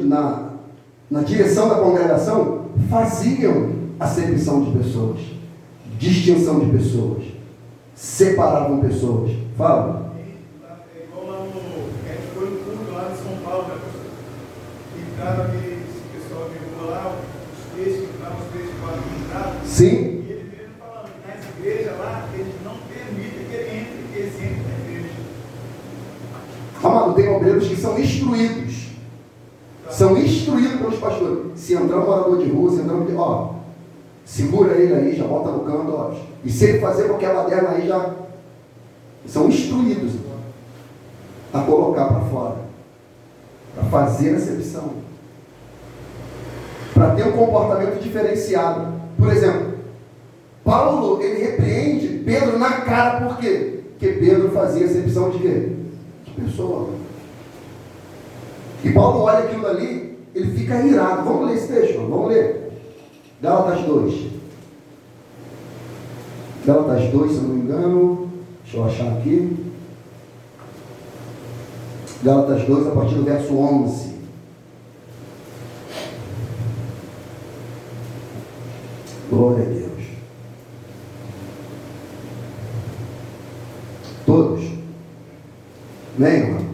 S1: na direção da congregação, faziam acepção de pessoas, distinção de pessoas, separavam pessoas. Fala.
S6: É igual lá no. A gente foi no culto lá de São Paulo, né, pastor? E cada vez esse pessoal pegou lá os três, uns 3, 4 entradas.
S1: Sim.
S6: E ele mesmo falando, nas igrejas lá, eles não permitem que eles entrem na igreja.
S1: Amado, tem obreiros que são instruídos. São instruídos pelos pastores. Se entrar um morador de rua, se entrar um... Ó, segura ele aí, já bota no canto, ó. E se ele fazer qualquer baderna aí, já... São instruídos a colocar para fora. Para fazer acepção. Para ter um comportamento diferenciado. Por exemplo, Paulo, ele repreende Pedro na cara, por quê? Porque Pedro fazia acepção de quê? De pessoa. E Paulo olha aquilo ali, ele fica irado. Vamos ler esse texto, vamos ler. Gálatas 2. Gálatas 2, se eu não me engano. Deixa eu achar aqui. Gálatas 2, a partir do verso 11. Glória a Deus. Todos. Né, irmão?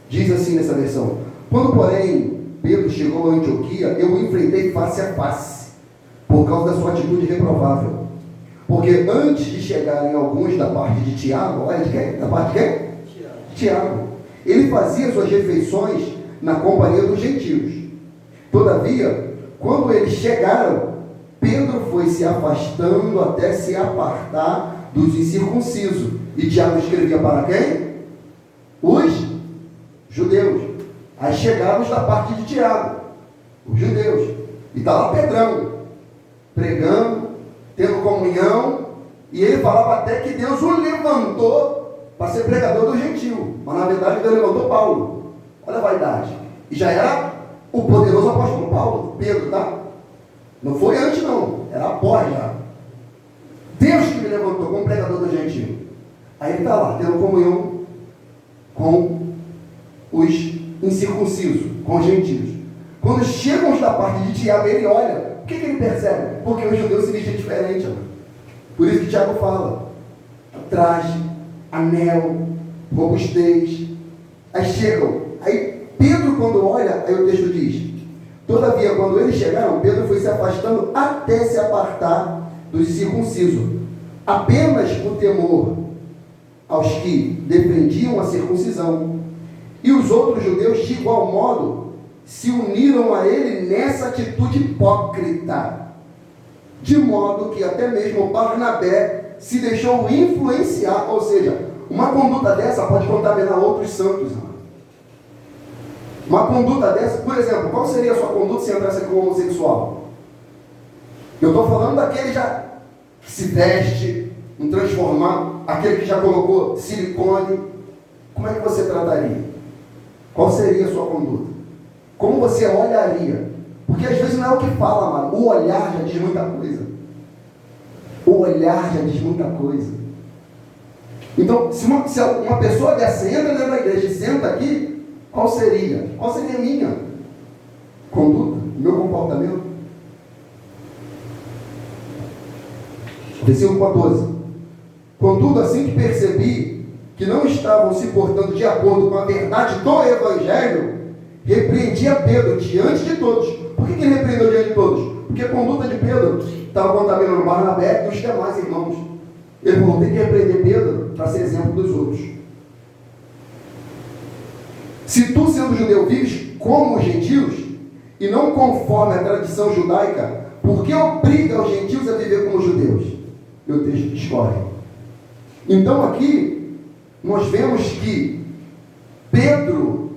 S1: Diz assim nessa versão: quando, porém, Pedro chegou a Antioquia, eu o enfrentei face a face, por causa da sua atitude reprovável. Porque antes de chegarem alguns da parte de Tiago, olha de quem? Da parte de quem? Tiago. Ele fazia suas refeições na companhia dos gentios. Todavia, quando eles chegaram, Pedro foi se afastando até se apartar dos incircuncisos. E Tiago escrevia para quem? Os judeus. Aí chegaram os da parte de Tiago, os judeus. E está lá Pedrão, pregando, tendo comunhão. E ele falava até que Deus o levantou para ser pregador do gentil. Mas na verdade Deus levantou Paulo. Olha a vaidade. E já era o poderoso apóstolo Paulo, Pedro, tá? Não foi antes não, era após já. Deus que me levantou como pregador do gentil. Aí ele está lá, tendo comunhão com os incircuncisos, com os gentios. Quando chegam os da parte de Tiago, ele olha. O que ele percebe? Porque os judeus se vestem diferente. Por isso que Tiago fala: traje, anel, robustez. Aí chegam. Aí Pedro, quando olha, aí o texto diz: todavia, quando eles chegaram, Pedro foi se afastando até se apartar dos circuncisos, apenas por temor aos que defendiam a circuncisão. E os outros judeus, de igual modo, se uniram a ele nessa atitude hipócrita, de modo que até mesmo Barnabé se deixou influenciar. Ou seja, uma conduta dessa pode contaminar outros santos. Uma conduta dessa, por exemplo, qual seria a sua conduta se entrasse com um homossexual? Eu estou falando daquele já que se veste, um transformado, aquele que já colocou silicone. Como é que você trataria? Qual seria a sua conduta? Como você olharia? Porque às vezes não é o que fala, mano. O olhar já diz muita coisa. O olhar já diz muita coisa. Então, se uma pessoa dessa entra dentro da igreja e senta aqui, qual seria? Qual seria a minha conduta? Meu comportamento? Versículo 14. Contudo, assim que percebi que não estavam se portando de acordo com a verdade do Evangelho, repreendi a Pedro diante de todos. Por que ele repreendeu diante de todos? Porque a conduta de Pedro estava contaminando Barnabé e os demais irmãos. Ele falou: tem que repreender Pedro para ser exemplo dos outros. Se tu, sendo judeu, vives como os gentios e não conforme a tradição judaica, por que obriga os gentios a viver como os judeus? E o texto discorre. Então aqui nós vemos que Pedro,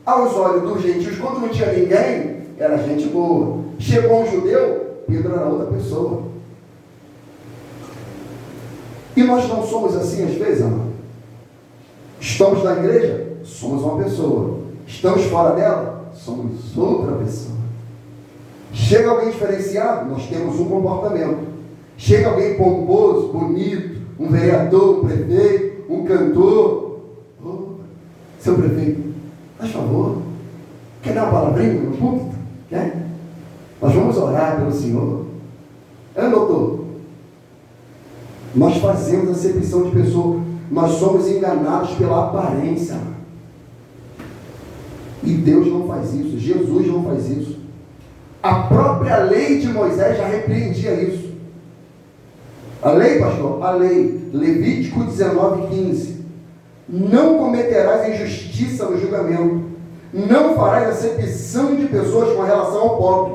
S1: aos olhos dos gentios, quando não tinha ninguém, era gente boa. Chegou um judeu, Pedro era outra pessoa. E nós não somos assim às vezes, amado? Estamos na igreja, somos uma pessoa. Estamos fora dela, somos outra pessoa. Chega alguém diferenciado, nós temos um comportamento. Chega alguém pomposo, bonito, um vereador, um prefeito, um cantor. Oh, seu prefeito, faz favor, quer dar uma palavrinha no púlpito? Quer? Nós vamos orar pelo Senhor. Doutor? Nós fazemos acepção de pessoa. Nós somos enganados pela aparência. E Deus não faz isso. Jesus não faz isso. A própria lei de Moisés já repreendia isso. A lei, pastor? A lei. Levítico 19:15. Não cometerás injustiça no julgamento. Não farás acepção de pessoas com relação ao pobre.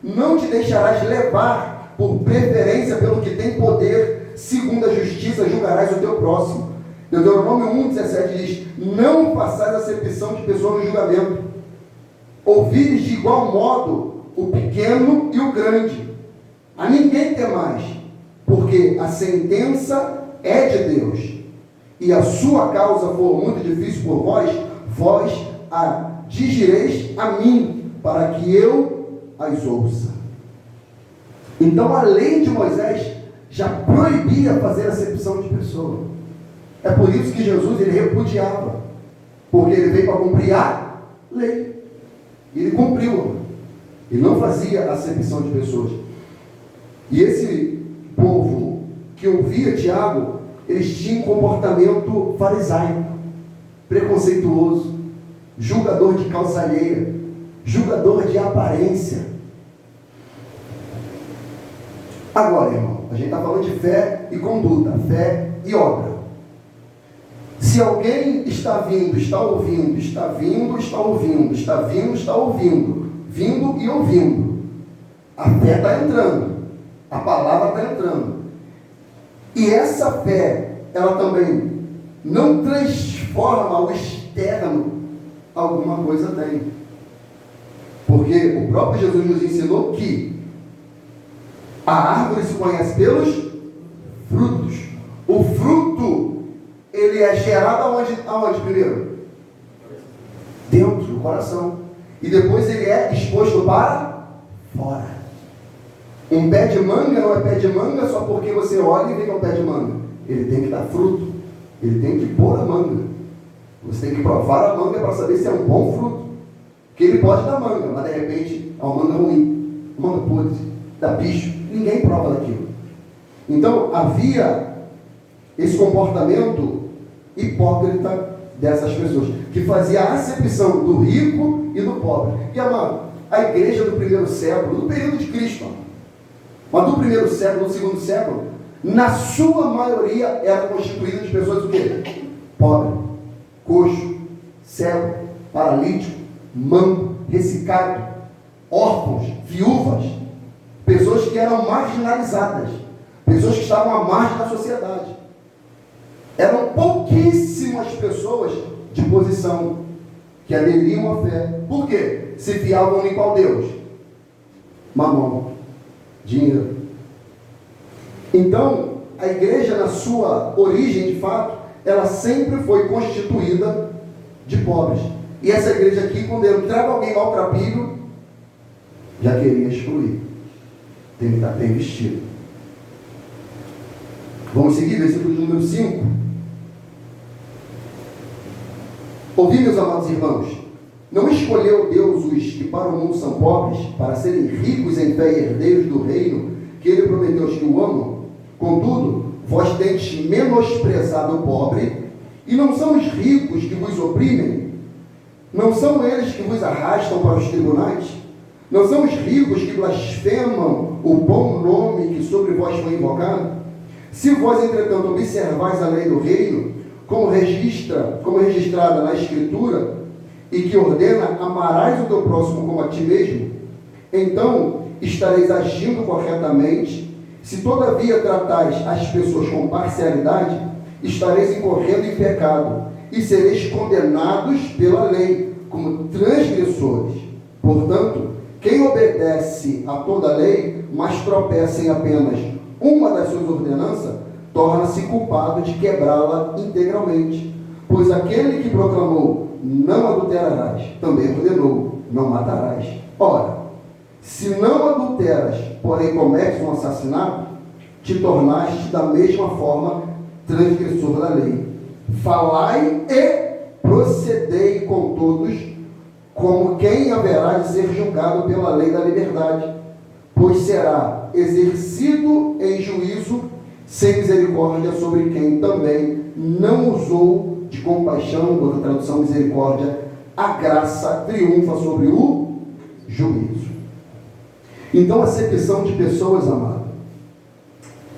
S1: Não te deixarás levar por preferência pelo que tem poder. Segundo a justiça, julgarás o teu próximo. Deuteronômio 1:17 diz: não façais acepção de pessoas no julgamento. Ouvires de igual modo o pequeno e o grande. A ninguém temais, porque a sentença é de Deus. E a sua causa for muito difícil por vós a digireis a mim, para que eu as ouça. Então a lei de Moisés já proibia fazer acepção de pessoa. É por isso que Jesus ele repudiava, porque ele veio para cumprir a lei. E ele cumpriu. Ele não fazia acepção de pessoas. E esse povo que ouvia Tiago, eles tinham um comportamento farisaico, preconceituoso, julgador de calça alheia, julgador de aparência. Agora, irmão, a gente está falando de fé e conduta, fé e obra. Se alguém está vindo, está ouvindo, está vindo, está ouvindo, está vindo, está ouvindo, vindo e ouvindo, a fé está entrando, a palavra está entrando. E essa fé, ela também não transforma o externo, alguma coisa tem. Porque o próprio Jesus nos ensinou que a árvore se conhece pelos frutos. O fruto, ele é gerado aonde primeiro? Dentro do coração. E depois ele é exposto para fora. Um pé de manga não é pé de manga só porque você olha e vê que é um pé de manga. Ele tem que dar fruto. Ele tem que pôr a manga. Você tem que provar a manga para saber se é um bom fruto. Porque ele pode dar manga, mas de repente é uma manga ruim. Uma manga podre, dá bicho. Ninguém prova daquilo. Então havia esse comportamento hipócrita dessas pessoas, que fazia a acepção do rico e do pobre. E amado, a igreja do primeiro século, do período de Cristo, mas do primeiro século, do segundo século, na sua maioria era constituída de pessoas o quê? Pobre, coxo, cego, paralítico, manco, ressecado, órfãos, viúvas, pessoas que eram marginalizadas, pessoas que estavam à margem da sociedade. Eram pouquíssimas pessoas de posição que aderiam à fé. Por quê? Se fiavam em qual Deus? Mamão, dinheiro. Então, a igreja, na sua origem, de fato, ela sempre foi constituída de pobres. E essa igreja aqui, quando entrava alguém maltrapilho, já queria excluir. Tem que estar bem vestido. Vamos seguir, versículo número 5. Ouvi, meus amados irmãos, não escolheu Deus os que para o mundo são pobres, para serem ricos em fé e herdeiros do reino, que ele prometeu aos que o amam? Contudo, vós tendes menosprezado o pobre, e não são os ricos que vos oprimem? Não são eles que vos arrastam para os tribunais? Não são os ricos que blasfemam o bom nome que sobre vós foi invocado? Se vós, entretanto, observais a lei do reino, como registrada na Escritura, e que ordena: amarás o teu próximo como a ti mesmo, então estareis agindo corretamente. Se todavia tratais as pessoas com parcialidade, estareis incorrendo em pecado, e sereis condenados pela lei, como transgressores. Portanto, quem obedece a toda a lei, mas tropeça em apenas uma das suas ordenanças, torna-se culpado de quebrá-la integralmente. Pois aquele que proclamou: não adulterarás, também ordenou: não matarás. Ora, se não adulteras, porém cometes um assassinato, te tornaste da mesma forma transgressor da lei. Falai e procedei com todos, como quem haverá de ser julgado pela lei da liberdade, pois será exercido em juízo sem misericórdia sobre quem também não usou de compaixão, outra tradução, misericórdia. A graça triunfa sobre o juízo. Então, a acepção de pessoas, amado,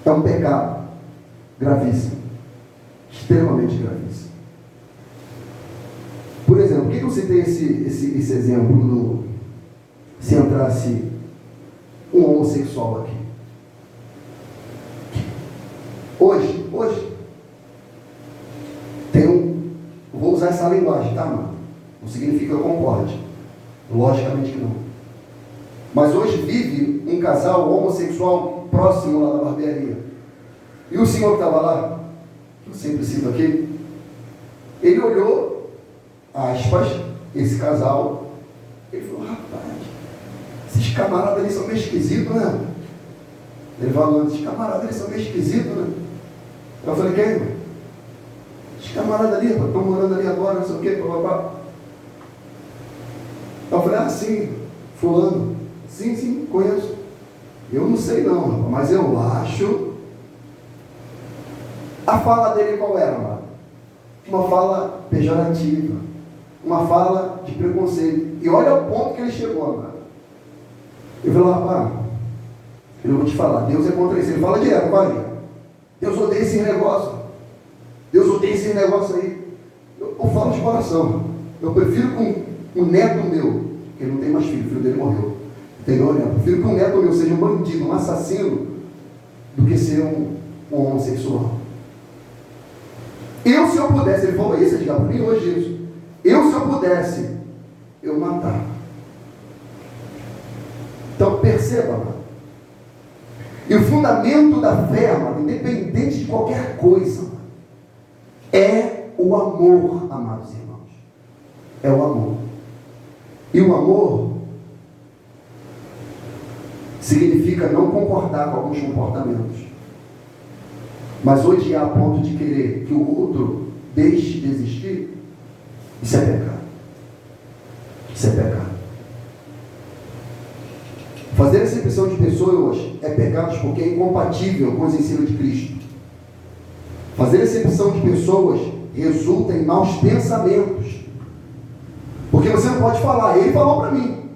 S1: é um pecado gravíssimo, extremamente gravíssimo. Por exemplo, por que eu citei esse exemplo do, se entrasse um homossexual aqui? Hoje, vou usar essa linguagem, tá, mano? Não significa que eu concorde. Logicamente que não. Mas hoje vive um casal homossexual próximo lá da barbearia. E o senhor que estava lá, que eu sempre cito aqui, ele olhou, aspas, esse casal, ele falou, rapaz, esses camaradas ali são meio esquisitos, né? Ele falou, esses camaradas ali são meio esquisitos, né? Eu falei, quem, irmão? Esses camaradas ali, estão morando ali agora, não sei o quê, blá. Eu falei, sim, fulano. Sim, conheço. Eu não sei não, rapaz, mas eu acho. A fala dele qual era, mano? Uma fala pejorativa. Uma fala de preconceito. E olha o ponto que ele chegou, mano. Eu falei, rapaz, eu vou te falar, Deus é contra isso. Ele fala direto, vai. Deus odeia esse negócio. Deus odeia esse negócio aí. Eu falo de coração. Eu prefiro com um neto meu, que ele não tem mais filho, o filho dele morreu. Entendeu? Eu prefiro que um neto meu seja um bandido, um assassino, do que ser um homossexual. Se eu pudesse, ele falou isso, Edgar, para mim hoje isso. Se eu pudesse, eu matava. Então perceba, mano. E o fundamento da fé, mano, independente de qualquer coisa, mano, é o amor, amados irmãos. É o amor. E o amor significa não concordar com alguns comportamentos, mas odiar a ponto de querer que o outro deixe de existir. Isso é pecado. Isso é pecado. Fazer acepção de pessoas é pecado porque é incompatível com os ensinos de Cristo. Fazer acepção de pessoas resulta em maus pensamentos. Porque você não pode falar, ele falou para mim.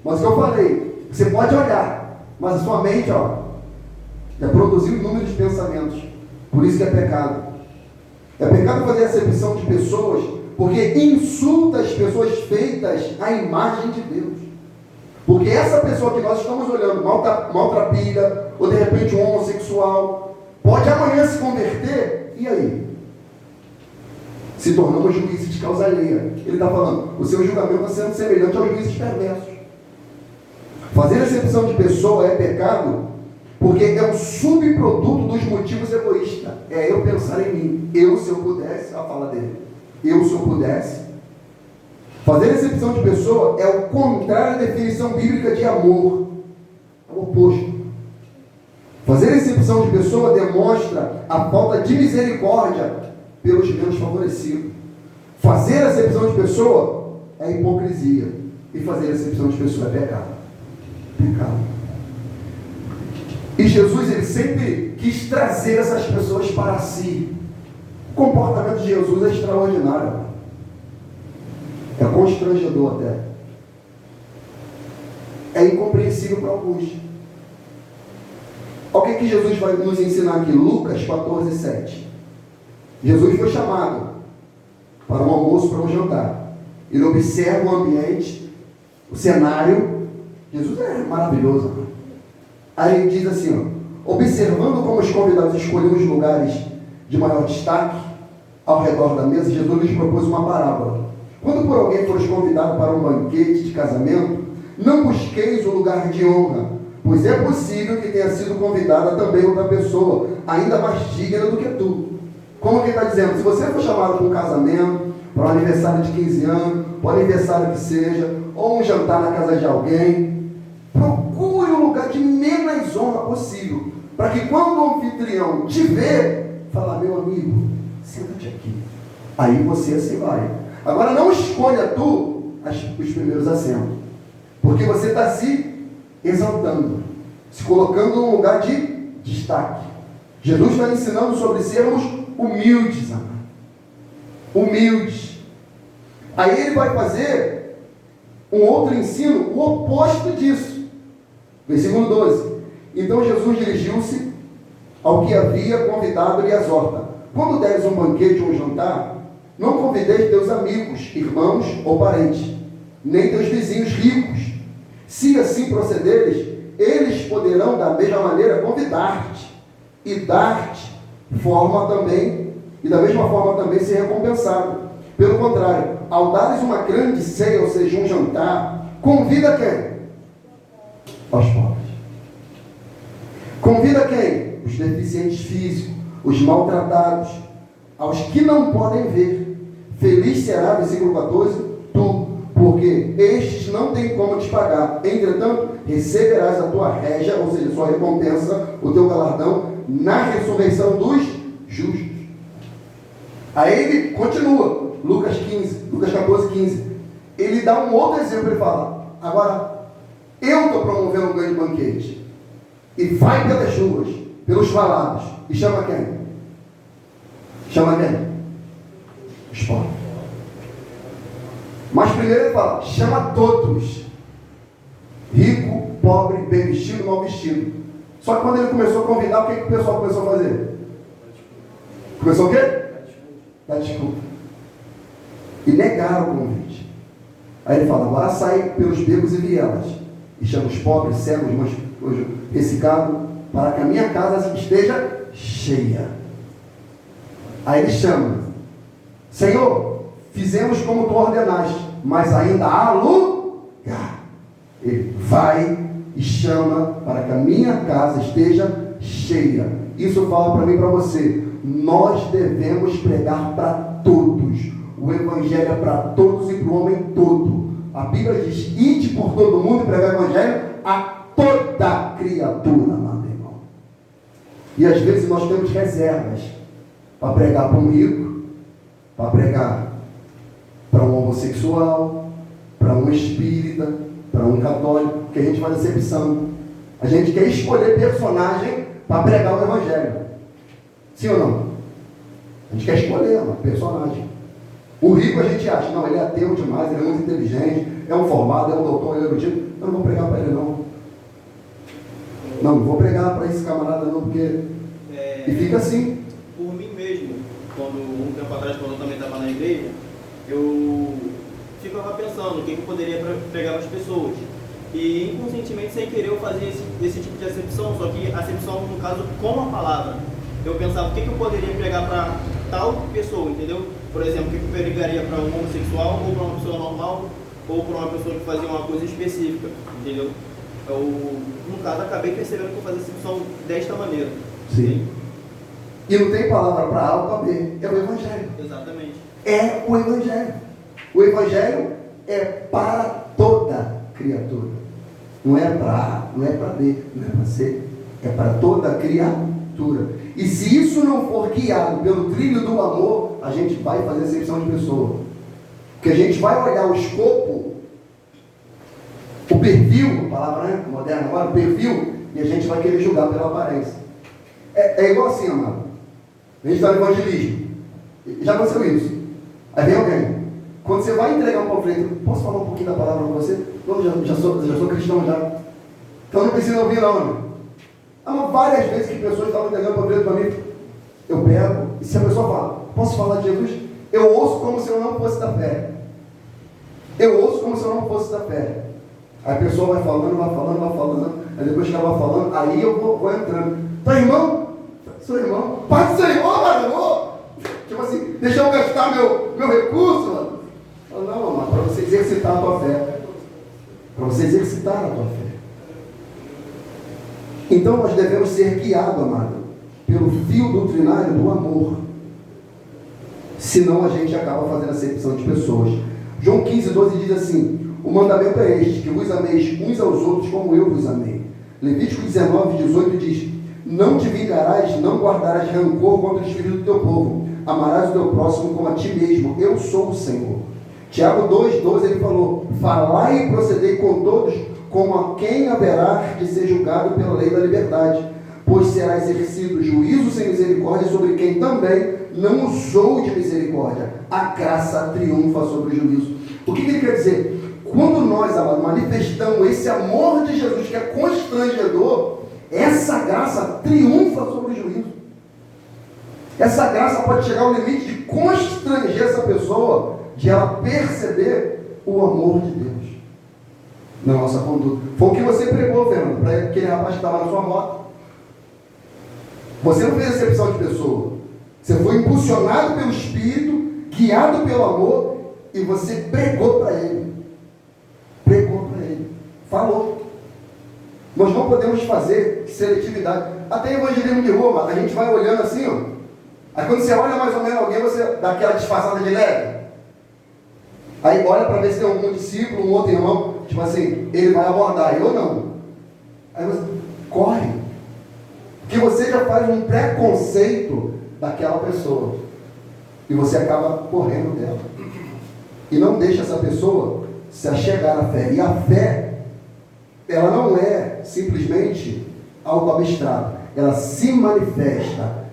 S1: Mas o que eu falei, você pode olhar, mas a sua mente, já produziu inúmeros pensamentos. Por isso que é pecado. É pecado fazer acepção de pessoas porque insulta as pessoas feitas à imagem de Deus. Porque essa pessoa que nós estamos olhando, maltrapilha, ou de repente um homossexual, pode amanhã se converter, e aí? Se tornamos juízes de causa alheia. Ele está falando, o seu julgamento está sendo semelhante aos juízes perversos. Fazer acepção de pessoa é pecado, porque é um subproduto dos motivos egoístas. É eu pensar em mim. Se eu pudesse, a fala dele. Se eu pudesse. Fazer acepção de pessoa é o contrário da definição bíblica de amor. É o oposto. Fazer acepção de pessoa demonstra a falta de misericórdia pelos menos favorecidos. Fazer acepção de pessoa é hipocrisia. E fazer acepção de pessoa é pecado. Pecado. E Jesus, ele sempre quis trazer essas pessoas para si. O comportamento de Jesus é extraordinário. É constrangedor até. É incompreensível para alguns. Olha o que Jesus vai nos ensinar aqui. Lucas 14:7. Jesus foi chamado para um almoço, para um jantar. Ele observa o ambiente, o cenário. Jesus é maravilhoso. Aí ele diz assim, observando como os convidados escolhiam os lugares de maior destaque ao redor da mesa, Jesus lhes propôs uma parábola. Quando por alguém fores convidado para um banquete de casamento, não busqueis o lugar de honra, pois é possível que tenha sido convidada também outra pessoa, ainda mais digna do que tu. Como que ele está dizendo? Se você for chamado para um casamento, para um aniversário de 15 anos, para um aniversário que seja, ou um jantar na casa de alguém, procure o lugar de menos honra possível, para que quando o anfitrião te ver, falar, meu amigo, senta-te aqui. Aí você assim vai. Agora não escolha tu os primeiros assentos, porque você está se exaltando, se colocando num lugar de destaque. Jesus está ensinando sobre sermos humildes, amado. Humildes. Aí ele vai fazer um outro ensino, o oposto disso. Versículo 12. Então Jesus dirigiu-se ao que havia convidado e exorta: quando deres um banquete ou um jantar, não convideis teus amigos, irmãos ou parentes, nem teus vizinhos ricos. Se assim procederes, eles poderão da mesma maneira convidar-te e dar-te forma também, e da mesma forma também ser recompensado. Pelo contrário, ao dares uma grande ceia, ou seja, um jantar, convida quem? Aos pobres. Convida quem? Os deficientes físicos, os maltratados, aos que não podem ver. Feliz será, versículo 14, tu, porque estes não têm como te pagar. Entretanto, receberás a tua régia, ou seja, a sua recompensa, o teu galardão, na ressurreição dos justos. Aí ele continua, Lucas 14, 15. Ele dá um outro exemplo, ele fala: agora, eu estou promovendo um grande banquete, e vai pelas ruas, pelos falados, e chama quem? Chama quem? Os pobres. Mas primeiro ele fala: chama todos, rico, pobre, bem vestido, mal vestido. Só que quando ele começou a convidar, o que o pessoal começou a fazer? Começou o quê? Dar desculpa. E negaram o convite. Aí ele fala: agora sai pelos becos e vielas, e chama os pobres, cegos, ressecados, para que a minha casa esteja cheia. Aí ele chama: Senhor, fizemos como tu ordenaste, mas ainda há lugar. Ele vai e chama para que a minha casa esteja cheia. Isso fala para mim e para você. Nós devemos pregar para todos. O evangelho é para todos e para o homem todo. A Bíblia diz: ide por todo mundo e pregar o evangelho a toda criatura, amado irmão. E às vezes nós temos reservas para pregar para um rico, para pregar para um homossexual, para um espírita, para um católico, porque a gente faz acepção. A gente quer escolher personagem para pregar o evangelho. Sim ou não? A gente quer escolher uma personagem. O rico a gente acha: não, ele é ateu demais, ele é muito inteligente, é um formado, é um doutor, ele é erudito. Eu não vou pregar para ele não. Não vou pregar para esse camarada não, porque... E fica assim.
S2: Por mim mesmo, um tempo atrás, quando eu também estava na igreja, eu ficava pensando o que eu poderia pregar para as pessoas. E inconscientemente, sem querer, eu fazia esse tipo de acepção, só que acepção, no caso, com a palavra. Eu pensava o que eu poderia pregar para tal pessoa, entendeu? Por exemplo, o que eu pregaria para um homossexual, ou para uma pessoa normal, ou para uma pessoa que fazia uma coisa específica, entendeu? Eu, no caso, acabei percebendo que eu fazia acepção desta maneira.
S1: Sim. E não tem palavra para A ou para B, é o evangelho.
S2: Exatamente.
S1: É o evangelho. O evangelho é para toda criatura. Não é para A, não é para B, não é para C. É para toda criatura. E se isso não for guiado pelo trilho do amor, a gente vai fazer acepção de pessoa. Porque a gente vai olhar o escopo, o perfil, a palavra moderna agora, o perfil, e a gente vai querer julgar pela aparência. É igual assim, amado. A gente está no evangelismo. Já aconteceu isso. Aí vem alguém. Quando você vai entregar um panfleto: posso falar um pouquinho da palavra para você? Não, já sou cristão já. Então não precisa ouvir não, né? Várias vezes que pessoas estavam entregando panfleto para mim, eu pego, e se a pessoa fala: posso falar de Jesus? Eu ouço como se eu não fosse da fé. Eu ouço como se eu não fosse da fé. Aí a pessoa vai falando, aí depois que ela vai falando, aí eu vou entrando. Tá, irmão? Sou irmão. Pai do Senhor, mano! Tipo assim, deixa eu gastar meu recurso, mano. Não, mano, para você exercitar a tua fé. Para você exercitar a tua fé. Então nós devemos ser guiados, amado, pelo fio doutrinário do amor. Senão a gente acaba fazendo acepção de pessoas. João 15, 12 diz assim: o mandamento é este, que vos ameis uns aos outros como eu vos amei. Levítico 19, 18 diz: não te vingarás, não guardarás rancor contra os filhos do teu povo. Amarás o teu próximo como a ti mesmo. Eu sou o Senhor. Tiago 2, 12 ele falou: falai e procedei com todos como a quem haverá de ser julgado pela lei da liberdade, pois será exercido juízo sem misericórdia sobre quem também não usou de misericórdia. A graça triunfa sobre o juízo. O que ele quer dizer? Quando nós, amados, manifestamos esse amor de Jesus que é constrangedor, essa graça triunfa sobre o juízo. Essa graça pode chegar ao limite de constranger essa pessoa, de ela perceber o amor de Deus na nossa conduta. Foi o que você pregou, Fernando, para aquele rapaz que estava na sua moto. Você não fez acepção de pessoa. Você foi impulsionado pelo Espírito, guiado pelo amor, e você pregou para ele. Pregou para ele. Falou. Nós não podemos fazer seletividade. Até evangelismo de rua, a gente vai olhando assim, ó. Aí quando você olha mais ou menos alguém, você dá aquela disfarçada de leve. Aí olha para ver se tem algum discípulo, um outro irmão, tipo assim, ele vai abordar, eu não. Aí você corre. Porque você já faz um preconceito daquela pessoa. E você acaba correndo dela. E não deixa essa pessoa se achegar à fé. E a fé, ela não é simplesmente algo abstrato. Ela se manifesta.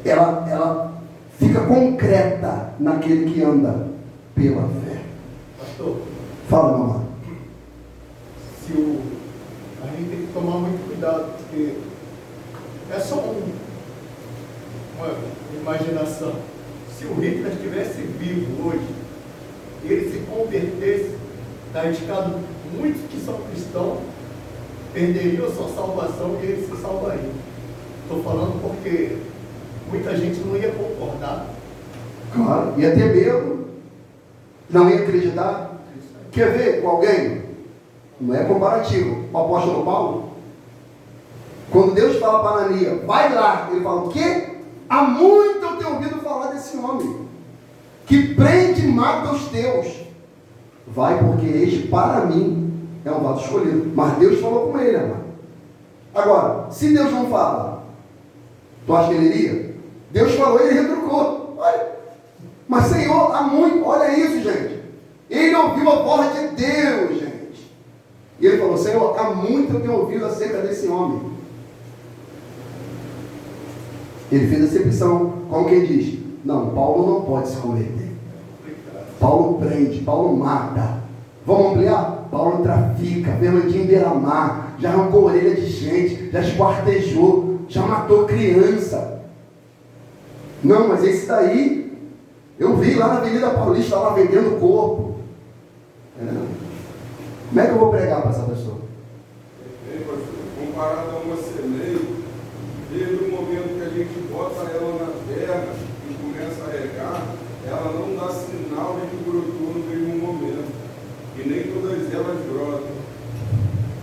S1: Ela fica concreta naquele que anda pela fé.
S6: Pastor,
S1: Fala, meu amado.
S6: A gente tem que tomar muito cuidado, porque é só uma imaginação. Se o Hitler estivesse vivo hoje, ele se convertesse, está indicado muitos que são cristãos, perderiam sua salvação e ele se salvaria. Estou falando porque muita gente não ia concordar.
S1: Claro, ia ter medo, não ia acreditar. Quer ver com alguém? Não é comparativo. O apóstolo Paulo, quando Deus fala para Ananias, vai lá, ele fala, o quê? Há muito eu tenho ouvido falar desse homem, que prende e mata os teus. Vai, porque este para mim é um vaso escolhido. Mas Deus falou com ele, amado. Agora, se Deus não fala, tu acha que ele iria? Deus falou, ele retrucou. Olha, mas Senhor, há muito, olha isso, gente. Ele ouviu a voz de Deus, gente. E ele falou, Senhor, há muito eu tenho ouvido acerca desse homem. Ele fez acepção, como quem diz, não, Paulo não pode se converter. Paulo prende, Paulo mata. Vamos ampliar? Paulo trafica, Fernandinho Beiramar, já arrancou a orelha de gente, já esquartejou, já matou criança. Não, mas esse daí, eu vi lá na Avenida Paulista, lá vendendo corpo. Como é que eu vou pregar para essa pessoa?
S4: Comparado a uma semente, desde o momento que a gente bota ela na terra e começa a regar, ela não dá sinal de que brotou no mesmo momento. E nem todas elas brotam.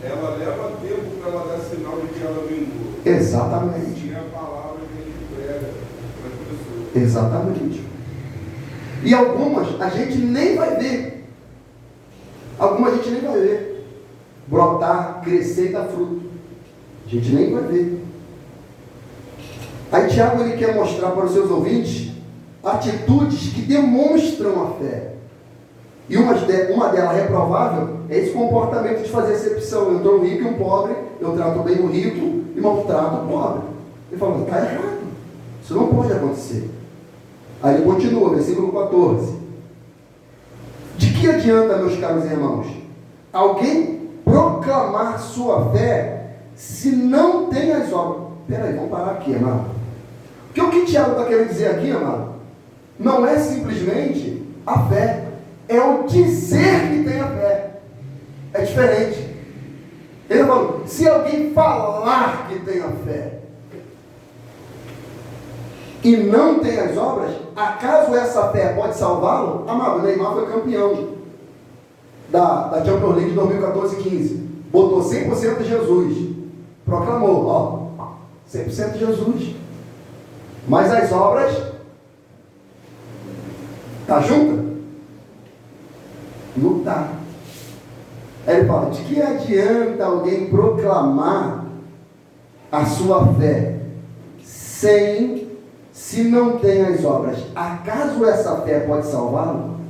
S4: Ela leva tempo para ela dar sinal de que ela vingou.
S1: Exatamente.
S4: E é a palavra que a gente prega para as pessoas.
S1: Exatamente. E algumas a gente nem vai ver. Algumas a gente nem vai ver. Brotar, crescer e dar fruto. A gente nem vai ver. Aí Tiago ele quer mostrar para os seus ouvintes atitudes que demonstram a fé. E uma delas reprovável é esse comportamento de fazer acepção. Entrou um rico e um pobre, eu trato bem o rico e maltrato o pobre. Ele fala, está errado. Isso não pode acontecer. Aí ele continua, versículo 14. De que adianta, meus caros irmãos, alguém proclamar sua fé se não tem as obras? Peraí, vamos parar aqui, amado. Porque o que Tiago está querendo dizer aqui, amado, não é simplesmente a fé, é o dizer que tem a fé. É diferente. Ele falou, se alguém falar que tem a fé e não tem as obras, acaso essa fé pode salvá-lo? Amado, o Neymar foi campeão da Champions League de 2014-15. Botou 100% de Jesus. Proclamou, ó, 100% de Jesus. Mas as obras, tá junta? Não tá. Aí ele fala, de que adianta alguém proclamar a sua fé se não tem as obras? Acaso essa fé pode salvá-lo?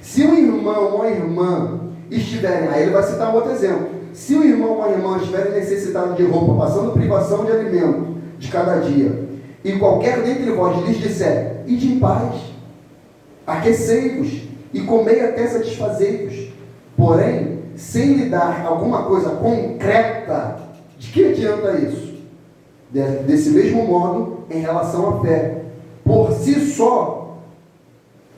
S1: Se um irmão ou uma irmã estiverem, aí ele vai citar um outro exemplo, se o irmão ou a irmã estiverem necessitados de roupa, passando privação de alimento de cada dia, e qualquer dentre vós lhes disser, ide em paz, aquecei-vos, e comei até satisfazei-vos, porém, sem lhe dar alguma coisa concreta, de que adianta isso? Desse mesmo modo, em relação à fé, por si só,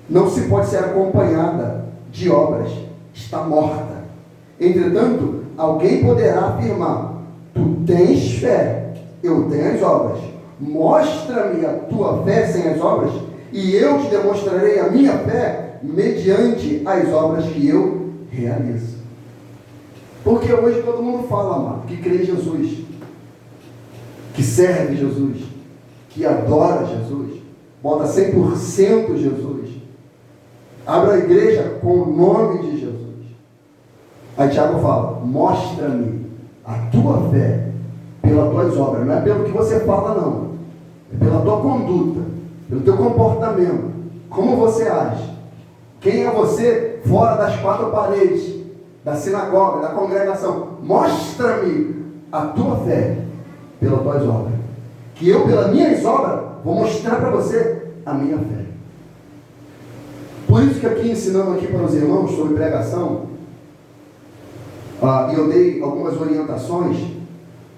S1: não se pode ser acompanhada de obras, está morta. Entretanto, alguém poderá afirmar, tu tens fé, eu tenho as obras, mostra-me a tua fé sem as obras, e eu te demonstrarei a minha fé mediante as obras que eu realizo. Porque hoje todo mundo fala, amado, que crê em Jesus, que serve Jesus, que adora Jesus, bota 100% Jesus, abre a igreja com o nome de Jesus. Aí Tiago fala, mostra-me a tua fé pelas tuas obras, não é pelo que você fala não, é pela tua conduta, pelo teu comportamento, como você age, quem é você fora das quatro paredes, da sinagoga, da congregação. Mostra-me a tua fé pelas tuas obras, que eu pelas minhas obras vou mostrar para você a minha fé. Por isso que aqui ensinando aqui para os irmãos sobre pregação, e eu dei algumas orientações,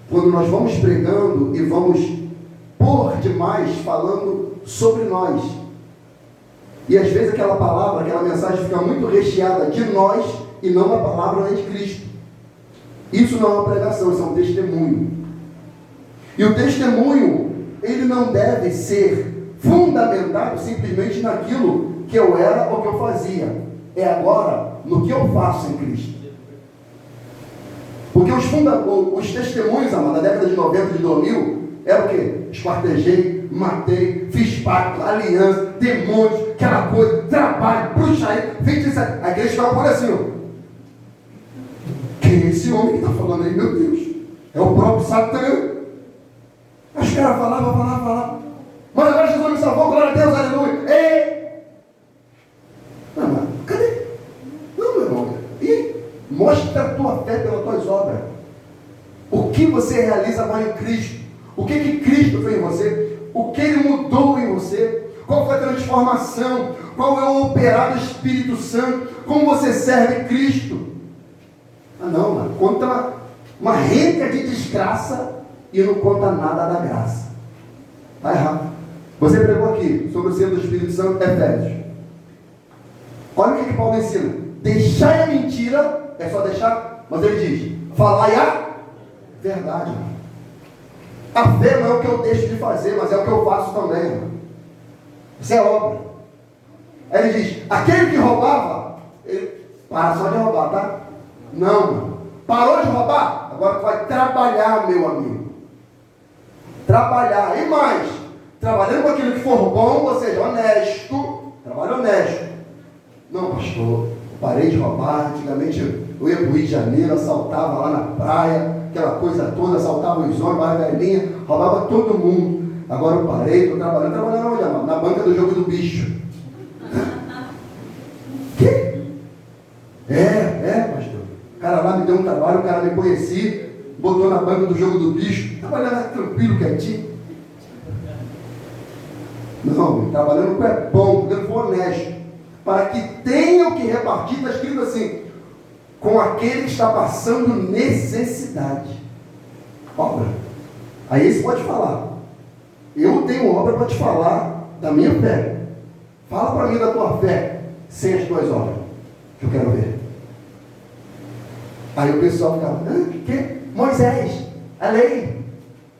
S1: quando nós vamos pregando e vamos por demais falando sobre nós, e às vezes aquela palavra, aquela mensagem fica muito recheada de nós e não a palavra de Cristo. Isso não é uma pregação, isso é um testemunho. E o testemunho, ele não deve ser fundamentado simplesmente naquilo que eu era ou que eu fazia. É agora no que eu faço em Cristo. Porque os testemunhos, amado, da década de 90, de 2000, era o quê? Esquartejei, matei, fiz pacto, aliança, demônios, aquela coisa, trabalho, bruxaria, feitiçaria. A igreja ficava por assim, ó. Quem é esse homem que está falando aí? Meu Deus, é o próprio Satã. Os caras falavam. Mas agora Jesus me salvou, glória a Deus, aleluia. Ei! Não, cadê? Não, meu irmão. E mostra a tua fé pelas tuas obras. O que você realiza agora em Cristo? O que Cristo fez em você? O que Ele mudou em você? Qual foi a transformação? Qual é o operar do Espírito Santo? Como você serve Cristo? Não, mano. Conta uma renca de desgraça e não conta nada da graça. Está errado. Você pregou aqui sobre o selo do Espírito Santo, Efésios. Olha o que Paulo ensina. Deixai a mentira, é só deixar, mas ele diz, falai a verdade. A fé não é o que eu deixo de fazer, mas é o que eu faço também. Mano. Isso é obra. Aí ele diz, aquele que roubava, ele para só de roubar, tá? Não, mano. Parou de roubar? Agora tu vai trabalhar, meu amigo. Trabalhar. E mais, trabalhando com aquilo que for bom, ou seja, honesto. Trabalho honesto. Não, pastor, parei de roubar. Antigamente eu ia para o Rio de Janeiro, assaltava lá na praia, aquela coisa toda, assaltava os homens, a velhinha, roubava todo mundo. Agora eu parei, estou trabalhando onde? Na banca do jogo do bicho. Que? Pastor. O cara lá me deu um trabalho, o cara me conhecia, botou na banca do jogo do bicho, trabalhando tranquilo, quietinho. Não, trabalhando com é bom, porque for honesto, para que tenha o que repartir, está escrito assim, com aquele que está passando necessidade. Obra. Aí esse pode falar. Eu tenho obra para te falar da minha fé. Fala para mim da tua fé, sem as tuas obras, que eu quero ver. Aí o pessoal ficava, que? Moisés, a lei,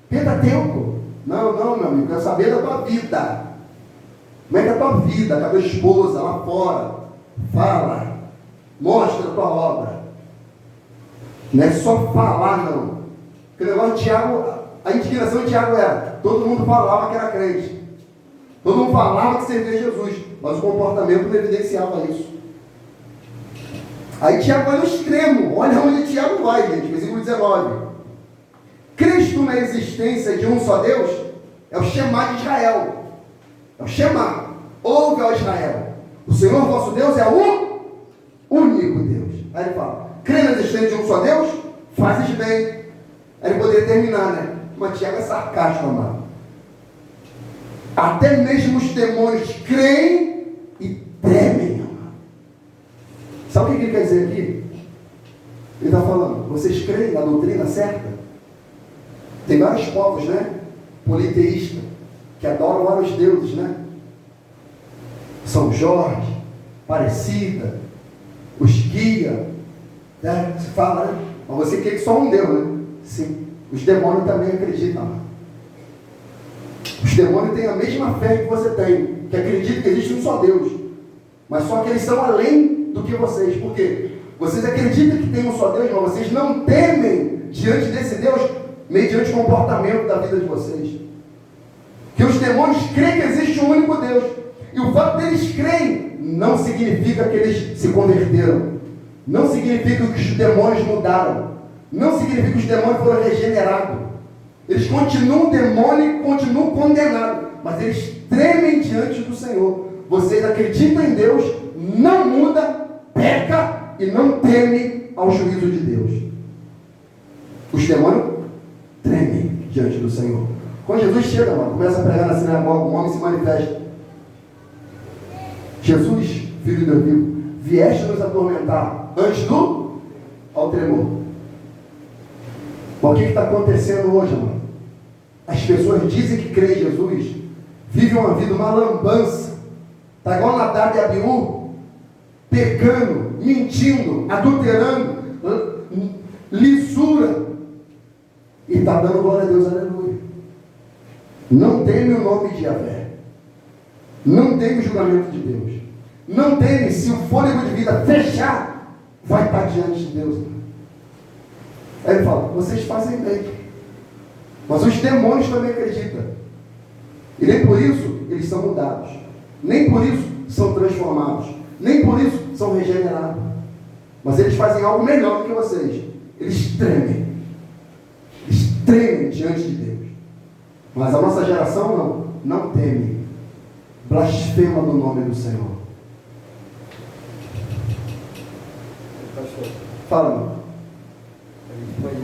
S1: Pentateuco. Não, meu amigo, quero saber da tua vida. Como é que é a tua vida, com a tua esposa lá fora? Fala, mostra a tua obra. Não é só falar, não. Porque o negócio de Tiago, a inspiração de Tiago era, todo mundo falava que era crente. Todo mundo falava que servia Jesus, mas o comportamento não evidenciava isso. Aí Tiago vai no extremo, olha onde Tiago vai, gente, versículo 19. Cristo na existência de um só Deus é o Shema de Israel. É o Shema. Ouve, ó Israel. O Senhor vosso Deus é o único Deus. Aí ele fala, crê na existência de um só Deus? Fazes bem. Aí ele poderia terminar, né? Mas Tiago é sarcástico, amado. Até mesmo os demônios creem e tremem, amado. Sabe o que ele quer dizer aqui? Ele está falando, vocês creem na doutrina certa? Tem vários povos, né? Politeístas, que adoram vários deuses, né? São Jorge, Aparecida, os guia, né? Se fala, né? Mas você quer que só um Deus, né? Sim. Os demônios também acreditam, amado. Os demônios têm a mesma fé que você tem, que acreditam que existe um só Deus. Mas só que eles são além do que vocês. Por quê? Vocês acreditam que tem um só Deus, mas vocês não temem diante desse Deus, mediante o comportamento da vida de vocês. Que os demônios creem que existe um único Deus. E o fato deles creem não significa que eles se converteram. Não significa que os demônios mudaram. Não significa que os demônios foram regenerados. Eles continuam demônios, continuam condenados. Mas eles tremem diante do Senhor. Vocês acreditam em Deus, não muda, peca e não teme ao juízo de Deus. Os demônios tremem diante do Senhor. Quando Jesus chega, mano, começa a pregar na sinagoga, um homem se manifesta. Jesus, filho de Deus vivo, vieste nos atormentar antes do ao tremor. Mas o que está acontecendo hoje, mano? As pessoas dizem que creem em Jesus, vivem uma vida, uma lambança. Está igual Nadab e Abiú, pecando, mentindo, adulterando, lisura. E está dando glória a Deus, aleluia. Não teme o nome de Yahvé. Não teme o julgamento de Deus. Não teme, se o fôlego de vida fechar, vai estar diante de Deus. Aí ele fala, vocês fazem bem. Mas os demônios também acreditam. E nem por isso eles são mudados. Nem por isso são transformados. Nem por isso são regenerados. Mas eles fazem algo melhor do que vocês. Eles tremem. Eles tremem diante de Deus. Mas a nossa geração não teme. Blasfema do nome do Senhor.
S5: Pastor,
S1: Fala, mano.
S5: a gente pode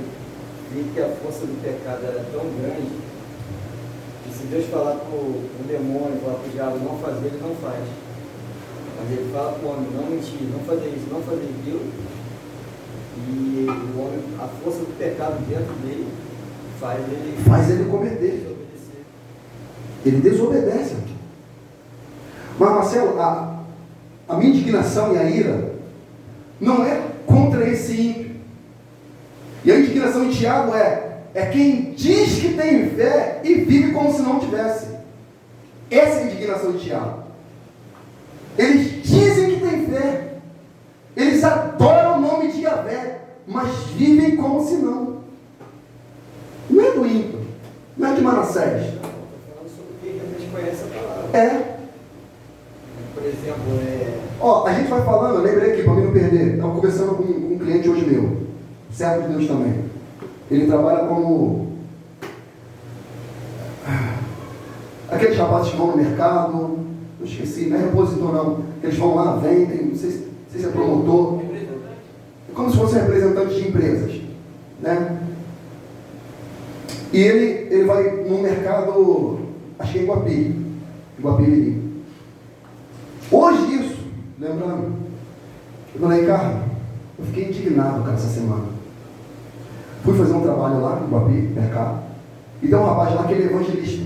S5: ver que a força do pecado era tão grande que se Deus falar para o demônio, falar para o diabo não fazer, ele não faz. Mas ele fala para o homem não mentir, não fazer isso, não fazer aquilo. E o homem, a força do pecado dentro dele faz ele
S1: cometer.
S5: desobedecer.
S1: Ele desobedece. Mas, Marcelo, a minha indignação e a ira não é contra esse ímpio. E a indignação de Tiago é quem diz que tem fé e vive como se não tivesse. Essa é a indignação de Tiago. Eles dizem que tem fé. Eles adoram o nome de Yahvé, mas vivem como se não. Não é do ímpio, não é de Manassés.
S5: Estou falando sobre o que a gente conhece a palavra.
S1: É.
S5: Por exemplo,
S1: Ó, a gente vai falando, eu lembrei aqui, para mim não perder. Estava conversando com um cliente hoje meu, servo de Deus também. Ele trabalha como aqueles rapazes que vão no mercado, eu esqueci, não é repositor não, eles vão lá, vendem, não sei se é promotor, é como se fosse representante de empresas, né? E ele vai no mercado, acho que é Iguape. Hoje isso, lembrando, eu falei, cara, eu fiquei indignado, cara, essa semana. Fui fazer um trabalho lá no Iguape, mercado, e tem um rapaz lá que ele é evangelista.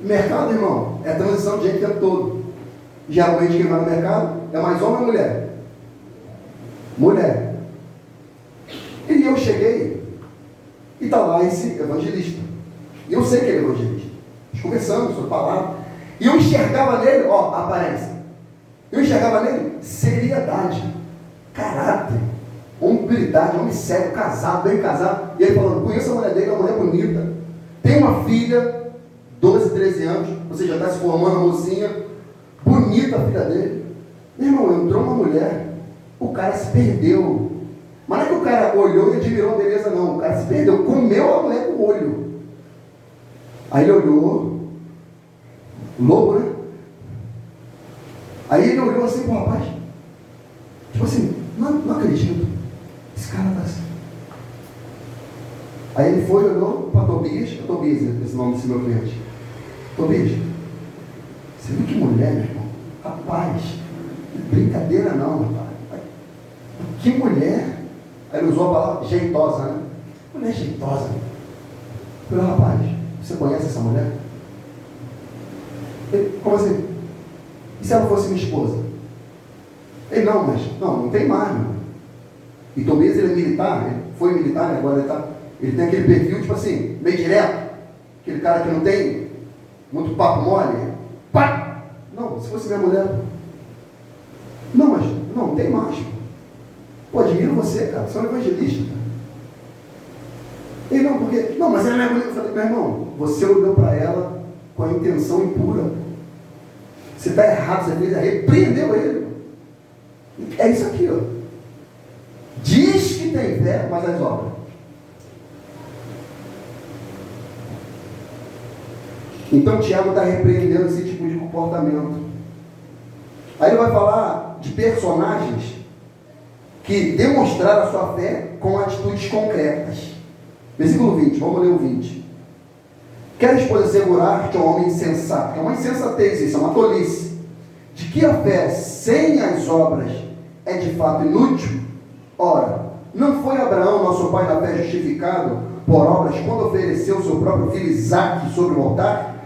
S1: Mercado, irmão, é transição de gente o tempo todo. Geralmente quem vai no mercado é mais homem ou mulher? Mulher. E eu cheguei, e está lá esse evangelista. E eu sei que ele é evangelista. Nós conversamos sobre a palavra. E eu enxergava nele, ó, a aparência. Eu enxergava nele seriedade, caráter, hombridade, homem sério, casado, bem casado. E ele falando, conheço a mulher dele, é uma mulher bonita. Tem uma filha, 12, 13 anos, você já está se formando, a mocinha, bonita a filha dele. Meu irmão, entrou uma mulher, o cara se perdeu. Mas não é que o cara olhou e admirou a beleza, não. O cara se perdeu, comeu a mulher com o olho. Aí ele olhou, lobo, né? Aí ele olhou assim pro rapaz, tipo assim, Não acredito. Esse cara está assim. Aí ele foi, olhou para Tobias, esse nome desse meu cliente. Tobias, você viu que mulher, meu irmão? Rapaz, brincadeira não, rapaz. Que mulher? Aí ele usou a palavra jeitosa, né? Mulher jeitosa. Eu falei, rapaz, você conhece essa mulher? Ele, como assim? E se ela fosse minha esposa? Ele, não, mas não tem mais, meu. E Tobias, ele é militar, ele foi militar, né? Agora ele tem aquele perfil, tipo assim, meio direto. Aquele cara que não tem muito papo mole. Pá! Não, se fosse minha mulher. Não, mas não tem mais. Pô, admiro você, cara. Você é um evangelista, cara. Ele, não, porque... Não, mas ela é minha mulher. Eu falei, meu irmão, você olhou para ela com a intenção impura. Você está errado, você fez, repreendeu ele. É isso aqui, ó. Diz que tem fé, mas as obras. Então Tiago está repreendendo esse tipo de comportamento. Aí ele vai falar de personagens que demonstraram a sua fé com atitudes concretas. Versículo 20, vamos ler o 20. Queres, pois, assegurar-te ao homem insensato, que é uma insensatez, isso é uma tolice, de que a fé sem as obras é de fato inútil? Ora, não foi Abraão, nosso pai na fé, justificado por obras quando ofereceu seu próprio filho Isaque sobre o altar?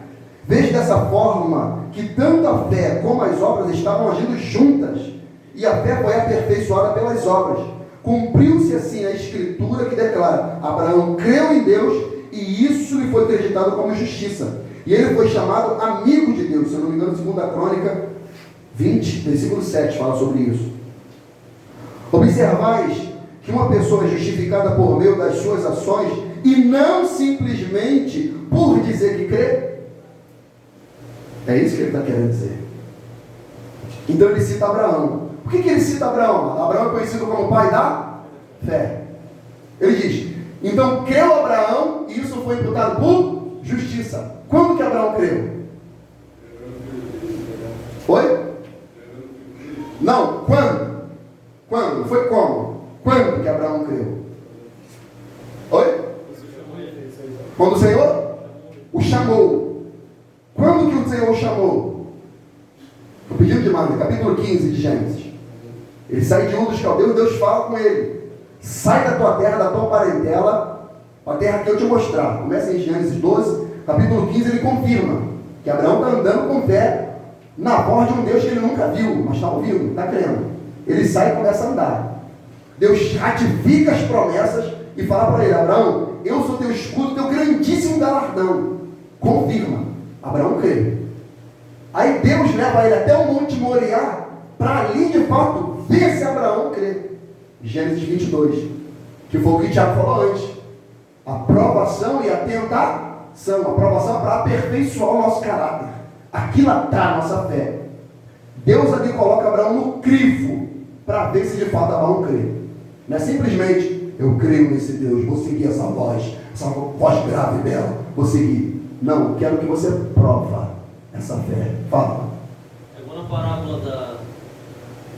S1: Veja dessa forma que tanto a fé como as obras estavam agindo juntas, e a fé foi aperfeiçoada pelas obras. Cumpriu-se assim a escritura que declara: Abraão creu em Deus e isso lhe foi acreditado como justiça. E ele foi chamado amigo de Deus. Se eu não me engano, 2 Crônica 20, versículo 7 fala sobre isso. Observais que uma pessoa é justificada por meio das suas ações e não simplesmente por dizer que crê. É isso que ele está querendo dizer. Então ele cita Abraão. Por que ele cita Abraão? Abraão é conhecido como pai da fé. Ele diz: então creu Abraão e isso foi imputado por justiça. Quando que Abraão creu? Foi? Não, quando? Quando? Foi como? Quando que Abraão creu? Oi? Quando o Senhor o chamou. Quando que o Senhor o chamou? Estou pedindo demais, no capítulo 15 de Gênesis. Ele sai de um dos caldeus e Deus fala com ele: sai da tua terra, da tua parentela, a terra que eu te mostrar. Começa em Gênesis 12, capítulo 15, ele confirma que Abraão está andando com fé na voz de um Deus que ele nunca viu, mas está ouvindo, está crendo. Ele sai e começa a andar. Deus ratifica as promessas e fala para ele: Abraão, eu sou teu escudo, teu grandíssimo galardão. Confirma. Abraão crê. Aí Deus leva ele até o Monte Moriá para ali de fato ver se Abraão crê. Gênesis 22, que foi o que Tiago falou antes. A provação e a tentação. A provação é para aperfeiçoar o nosso caráter, aquilatar a nossa fé. Deus ali coloca Abraão no crivo para ver se de fato Abraão crê. Não é simplesmente: eu creio nesse Deus, vou seguir essa voz grave dela, vou seguir. Não, eu quero que você prova essa fé. Fala.
S7: É igual na parábola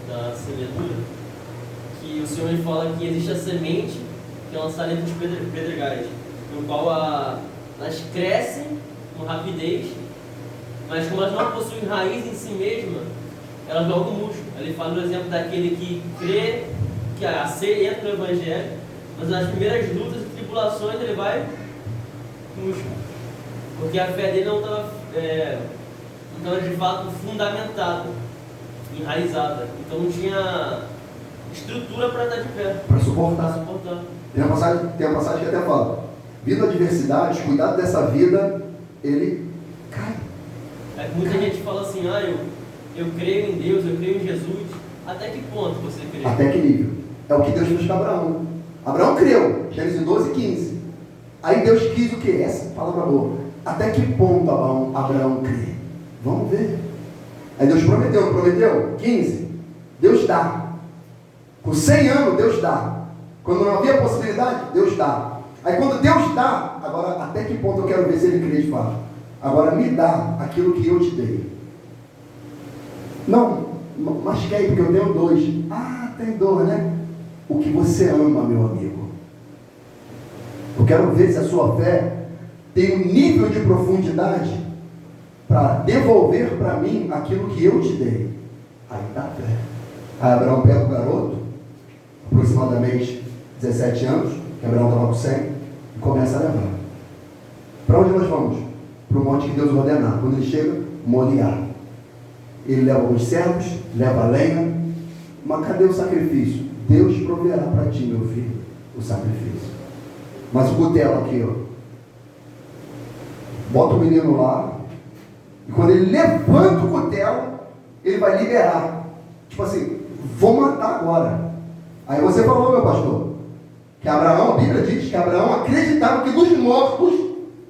S7: da semeadura, que o Senhor fala que existe a semente que é lançada entre os pedregais, no qual elas crescem com rapidez, mas como elas não possuem raiz em si mesma, elas logo murcham. Ele fala no exemplo daquele que crê, que entra no Evangelho, mas nas primeiras lutas e tribulações ele vai murcho. Porque a fé dele não estava de fato fundamentada, enraizada. Então não tinha estrutura para estar de pé.
S1: Para suportar. Tem uma passagem que até fala: vindo adversidades, cuidado dessa vida, ele cai.
S7: É que muita gente fala assim: eu creio em Deus, eu creio em Jesus. Até que ponto você crê?
S1: Até que nível? É o que Deus fez com Abraão. Abraão creu, Gênesis 12, 15. Aí Deus quis o quê? Essa palavra boa. Até que ponto Abraão crê? Vamos ver. Aí Deus prometeu, não prometeu? 15. Deus dá. Com 100 anos, Deus dá. Quando não havia possibilidade, Deus dá. Aí quando Deus dá, agora até que ponto eu quero ver se ele crê de fato? Agora me dá aquilo que eu te dei. Não, Mas quer, porque eu tenho 2. Ah, tem 2, né? O que você ama, meu amigo. Eu quero ver se a sua fé tem um nível de profundidade para devolver para mim aquilo que eu te dei. Aí dá fé. Aí Abraão pega o garoto, aproximadamente 17 anos, que Abraão estava com 100, e começa a levar. Para onde nós vamos? Para o monte que Deus ordenar. Quando ele chega, Moriá. Ele leva alguns servos, leva a lenha. Mas cadê o sacrifício? Deus proverá para ti, meu filho, o sacrifício. Mas o cutelo aqui, ó. Bota o menino lá. E quando ele levanta o cutelo, ele vai liberar. Tipo assim, vou matar agora. Aí você falou, meu pastor, que Abraão, a Bíblia diz que Abraão acreditava que dos mortos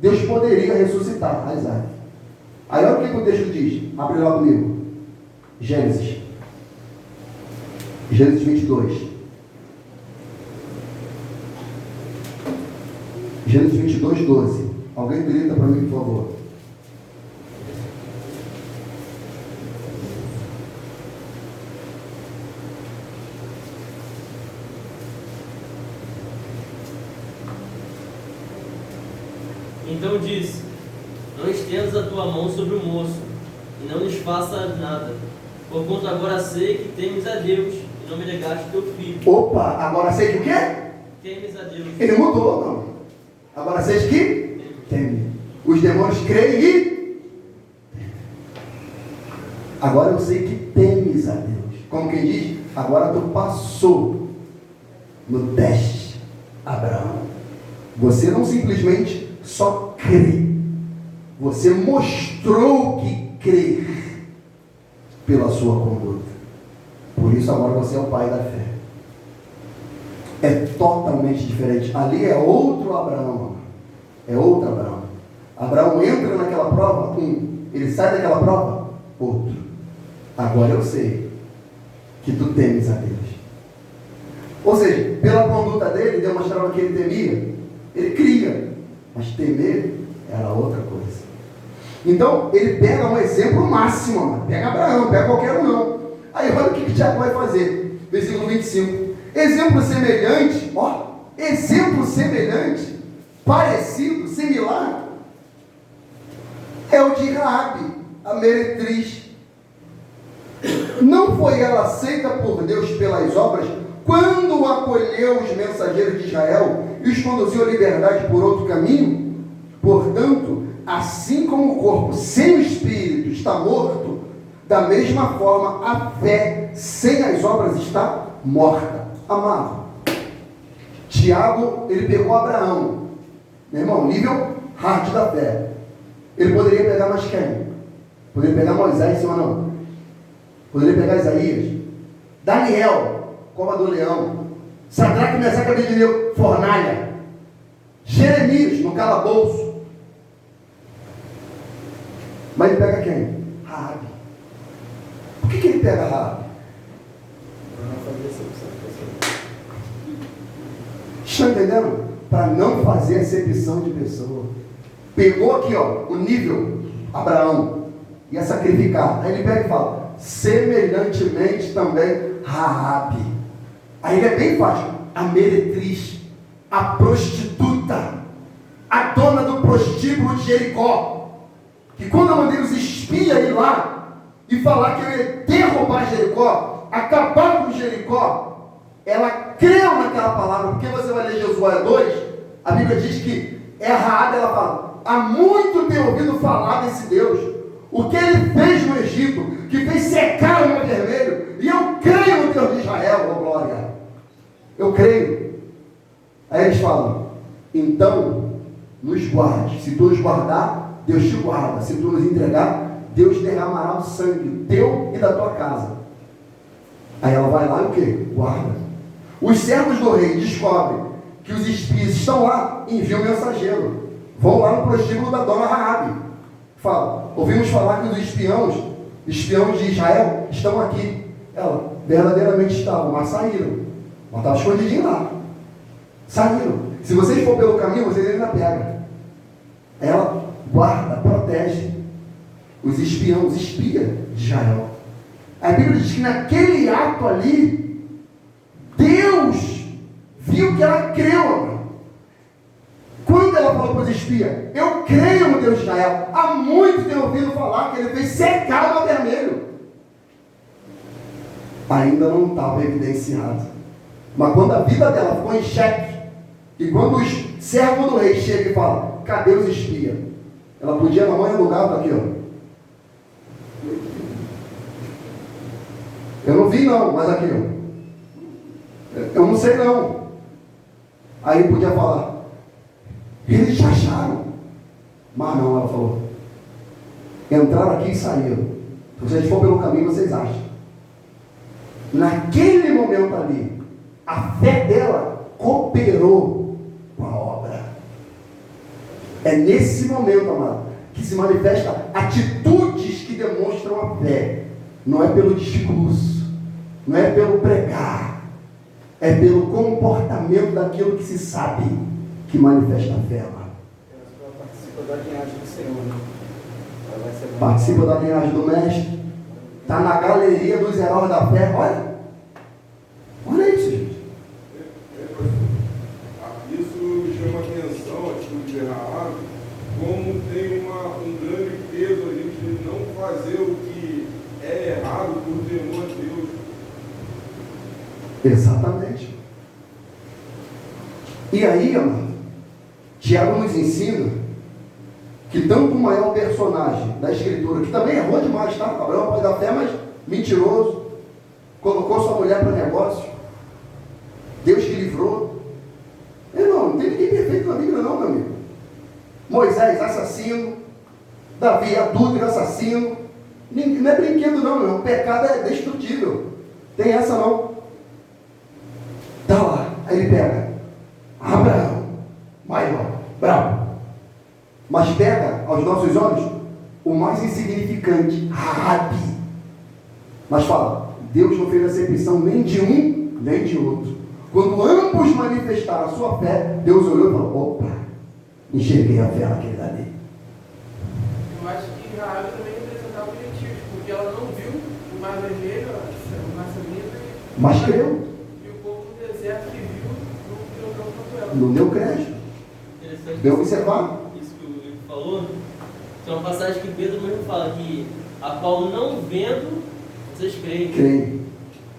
S1: Deus poderia ressuscitar Isaac. Aí olha o que o texto diz. Abre lá comigo. Gênesis 22. Gênesis 22, 12. Alguém grita para mim, por favor.
S7: Então disse: não estendas a tua mão sobre o moço, e não lhes faça nada, porquanto agora sei que temes a Deus, e não me negaste teu filho.
S1: Opa, agora sei que o quê?
S7: Temes a Deus.
S1: Ele mudou, não. Agora sei que teme. Os demônios creem e agora eu sei que temes a Deus. Como quem diz, agora tu passou no teste, Abraão. Você não simplesmente só crê. Você mostrou que crê pela sua conduta. Por isso agora você é o pai da fé. É totalmente diferente. Ali é outro Abraão. É outro Abraão. Abraão entra naquela prova, ele sai daquela prova, outro. Agora eu sei que tu temes a Deus. Ou seja, pela conduta dele, demonstrava que ele temia. Ele cria, mas temer era outra coisa. Então, ele pega um exemplo máximo, mano. Pega Abraão, pega qualquer um não. Aí olha o que Tiago vai fazer. Versículo 25. Exemplo semelhante, exemplo semelhante, parecido, similar, é o de Raabe, a meretriz. Não foi ela aceita por Deus pelas obras, quando acolheu os mensageiros de Israel e os conduziu à liberdade por outro caminho? Portanto, assim como o corpo sem o espírito está morto, da mesma forma a fé sem as obras está morta. Amado, Tiago, ele pegou Abraão, meu irmão, nível hard da fé. Ele poderia pegar mais quem? Poderia pegar Moisés, sim ou não? Poderia pegar Isaías, Daniel, cova do leão, Sadraque, Mesaque e Abednego, fornalha, Jeremias, no calabouço. Mas ele pega quem? Raabe. Por que ele pega Raabe? Está entendendo? Para não fazer acepção de pessoa. Pegou aqui, o nível Abraão, ia sacrificar. Aí ele pega e fala, semelhantemente também Raabe. Aí ele é bem fácil. A meretriz, a prostituta, a dona do prostíbulo de Jericó, que quando eu mandei os espias ir lá e falar que eu ia derrubar Jericó, acabar com Jericó, ela creu naquela palavra, porque você vai ler Josué 2, a Bíblia diz que é a Raabe, ela fala, há muito tenho ouvido falar desse Deus, o que ele fez no Egito, que fez secar o Mar Vermelho, e eu creio no Deus de Israel, ó glória, eu creio. Aí eles falam, então, nos guarde, se tu nos guardar, Deus te guarda, se tu nos entregar, Deus derramará o sangue teu e da tua casa. Aí ela vai lá e o quê? Guarda. Os servos do rei descobrem que os espias estão lá, enviam mensageiro. Vão lá no prostíbulo da dona Raabe. Fala, ouvimos falar que os espiões de Israel estão aqui. Ela, verdadeiramente estavam, mas saíram. Mas estavam escondidinhos lá. Saíram. Se vocês for pelo caminho, vocês ainda pegam. Ela guarda, protege os espias de Israel. A Bíblia diz que naquele ato ali, Deus viu que ela creu, amor. Quando ela falou para os espias, eu creio no Deus de Israel, há muito tenho ouvido falar que ele fez secar o Mar Vermelho. Ainda não estava evidenciado. Mas quando a vida dela ficou em xeque, e quando os servos do rei chegam e falam, cadê os espias? Ela podia na mão lugar para aqui, ó. Eu não vi não, mas aqui, ó. Eu não sei não. Aí podia falar, eles já acharam. Mas não, ela falou, entraram aqui e saíram. Se vocês for pelo caminho, vocês acham. Naquele momento ali, a fé dela cooperou com a obra. É nesse momento, amado, que se manifesta atitudes que demonstram a fé. Não é pelo discurso, não é pelo pregar, é pelo comportamento daquilo que se sabe que manifesta a fé, amado.
S5: Ela participa da linhagem do Senhor, né? Ela vai ser
S1: Participa da linhagem do mestre, está na galeria dos heróis da fé. Olha isso, gente.
S4: Isso me chama a atenção, a atitude de Rahab, como tem um grande peso ali de não fazer o que é errado por temor a Deus.
S1: Exatamente. E aí, amado, Tiago nos ensina que tanto o maior personagem da Escritura, que também errou demais, tá? Abraão, pai da fé, mas mentiroso, colocou sua mulher para negócio, Deus que livrou. Irmão, não tem ninguém perfeito na Bíblia não, meu amigo. Moisés, assassino. Davi, adúltero, assassino. Não é brinquedo não, meu. O pecado é destrutível. Tem essa não. Tá lá. Aí ele pega Abraão, maior, bravo. Mas pega, aos nossos olhos, o mais insignificante, Rabi. Mas fala, Deus não fez acepção nem de um, nem de outro. Quando ambos manifestaram a sua fé, Deus olhou e falou, opa, enxerguei a fé naquele dali.
S3: Eu acho que Rahab também representava os gentios, porque ela não viu o Mar Vermelho, o Mar Sangrento,
S1: Mas creu,
S3: e o povo do deserto que viu não deu quanto ela.
S1: não deu crédito,
S7: Interessante.
S1: deu observar.
S7: Isso que o Igor falou, tem uma passagem que Pedro mesmo fala que a qual não vendo, vocês creem.
S1: Creio.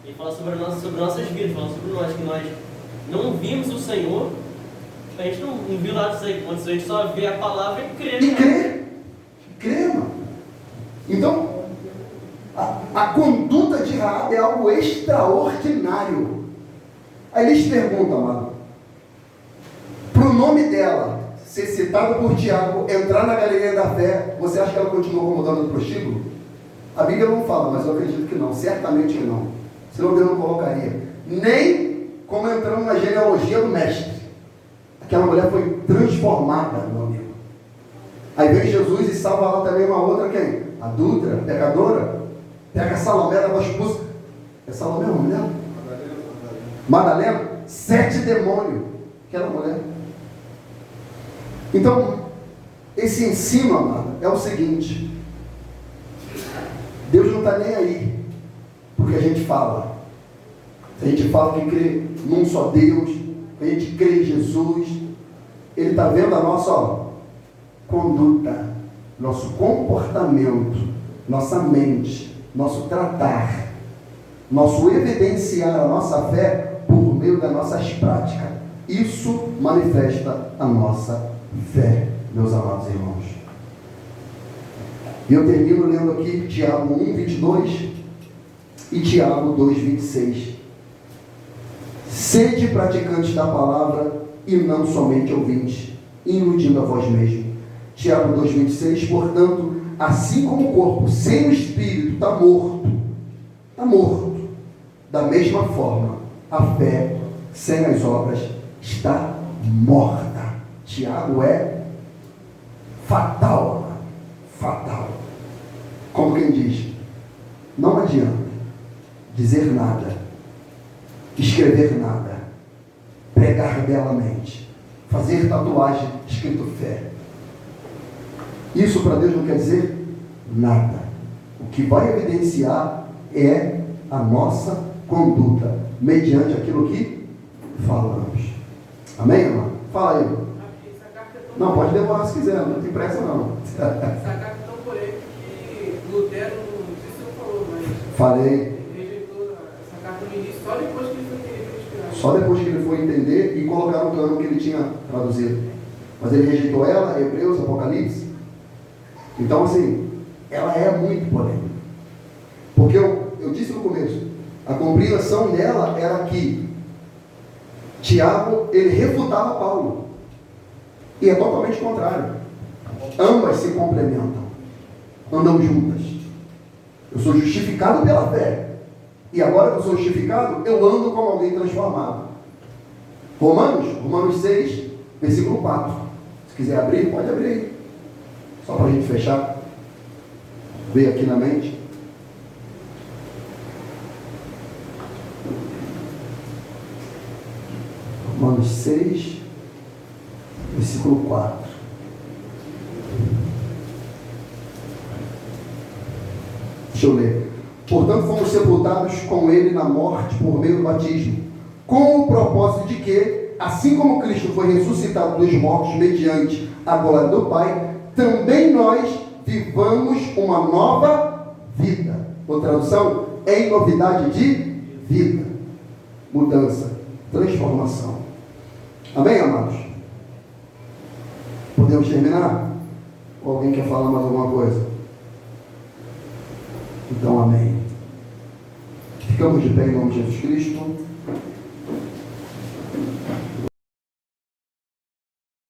S7: Ele fala sobre nossas vidas, fala sobre nós, que nós não vimos o Senhor, a gente não viu nada disso aí que aconteceu, a gente só vê a palavra e crê.
S1: E crê, mano. Então, a conduta de Rahab é algo extraordinário. Aí eles perguntam, mano, para o nome dela ser citado por Tiago, entrar na galeria da fé, você acha que ela continuou como dona do prostíbulo? A Bíblia não fala, mas eu acredito que não, certamente que não. Senão Deus não colocaria. Nem como entrando na genealogia do mestre. Aquela mulher foi transformada, meu amigo. Aí vem Jesus e salva lá também uma outra, quem? Adúltera, pecadora. Pega Salomé, ela vai expulsa. É Salomé, uma mulher? Madalena. 7 demônios. Aquela mulher. Então, esse ensino, amado, é o seguinte. Deus não está nem aí porque a gente fala. Se a gente fala que crê num só Deus, que a gente crê em Jesus, Ele está vendo a nossa conduta, nosso comportamento, nossa mente, nosso tratar, nosso evidenciar a nossa fé por meio das nossas práticas. Isso manifesta a nossa fé, meus amados irmãos. E eu termino lendo aqui Tiago 1:22 e Tiago 2:26. Sede praticantes da palavra e não somente ouvintes, iludindo a vós mesmos. Tiago 2:26, portanto, assim como o corpo sem o espírito está morto, da mesma forma, a fé sem as obras está morta. Tiago é fatal, fatal. Como quem diz, não adianta dizer nada, escrever nada, pregar belamente, fazer tatuagem escrito fé. Isso para Deus não quer dizer nada. O que vai evidenciar é a nossa conduta, mediante aquilo que falamos. Amém, irmão? Fala aí.
S3: Essa carta é tão
S1: Não, pode demorar se quiser, não tem pressa não.
S3: Essa carta é tão polêmica que Lutero, não sei se você falou, mas
S1: Falei.
S3: ele rejeitou essa carta no início, só depois que ele foi querer inspirar.
S1: Só depois que ele foi entender e colocar no cano que ele tinha traduzido. Mas ele rejeitou ela, Hebreus, Apocalipse. Então, assim, ela é muito polêmica. Porque eu disse no começo, a compreensão dela era que Tiago, ele refutava Paulo. E é totalmente contrário. Ambas se complementam. Andam juntas. Eu sou justificado pela fé. E agora que eu sou justificado, eu ando como alguém transformado. Romanos 6, versículo 4. Se quiser abrir, pode abrir aí. Só para a gente fechar. Veio aqui na mente. Romanos 6, versículo 4. Deixa eu ler. Portanto, fomos sepultados com ele na morte por meio do batismo, com o propósito de que, assim como Cristo foi ressuscitado dos mortos mediante a glória do Pai, também nós vivamos uma nova vida. Outra tradução, em novidade de vida. Mudança, transformação. Amém, amados? Podemos terminar? Ou alguém quer falar mais alguma coisa? Então, amém. Ficamos de pé em nome de Jesus Cristo.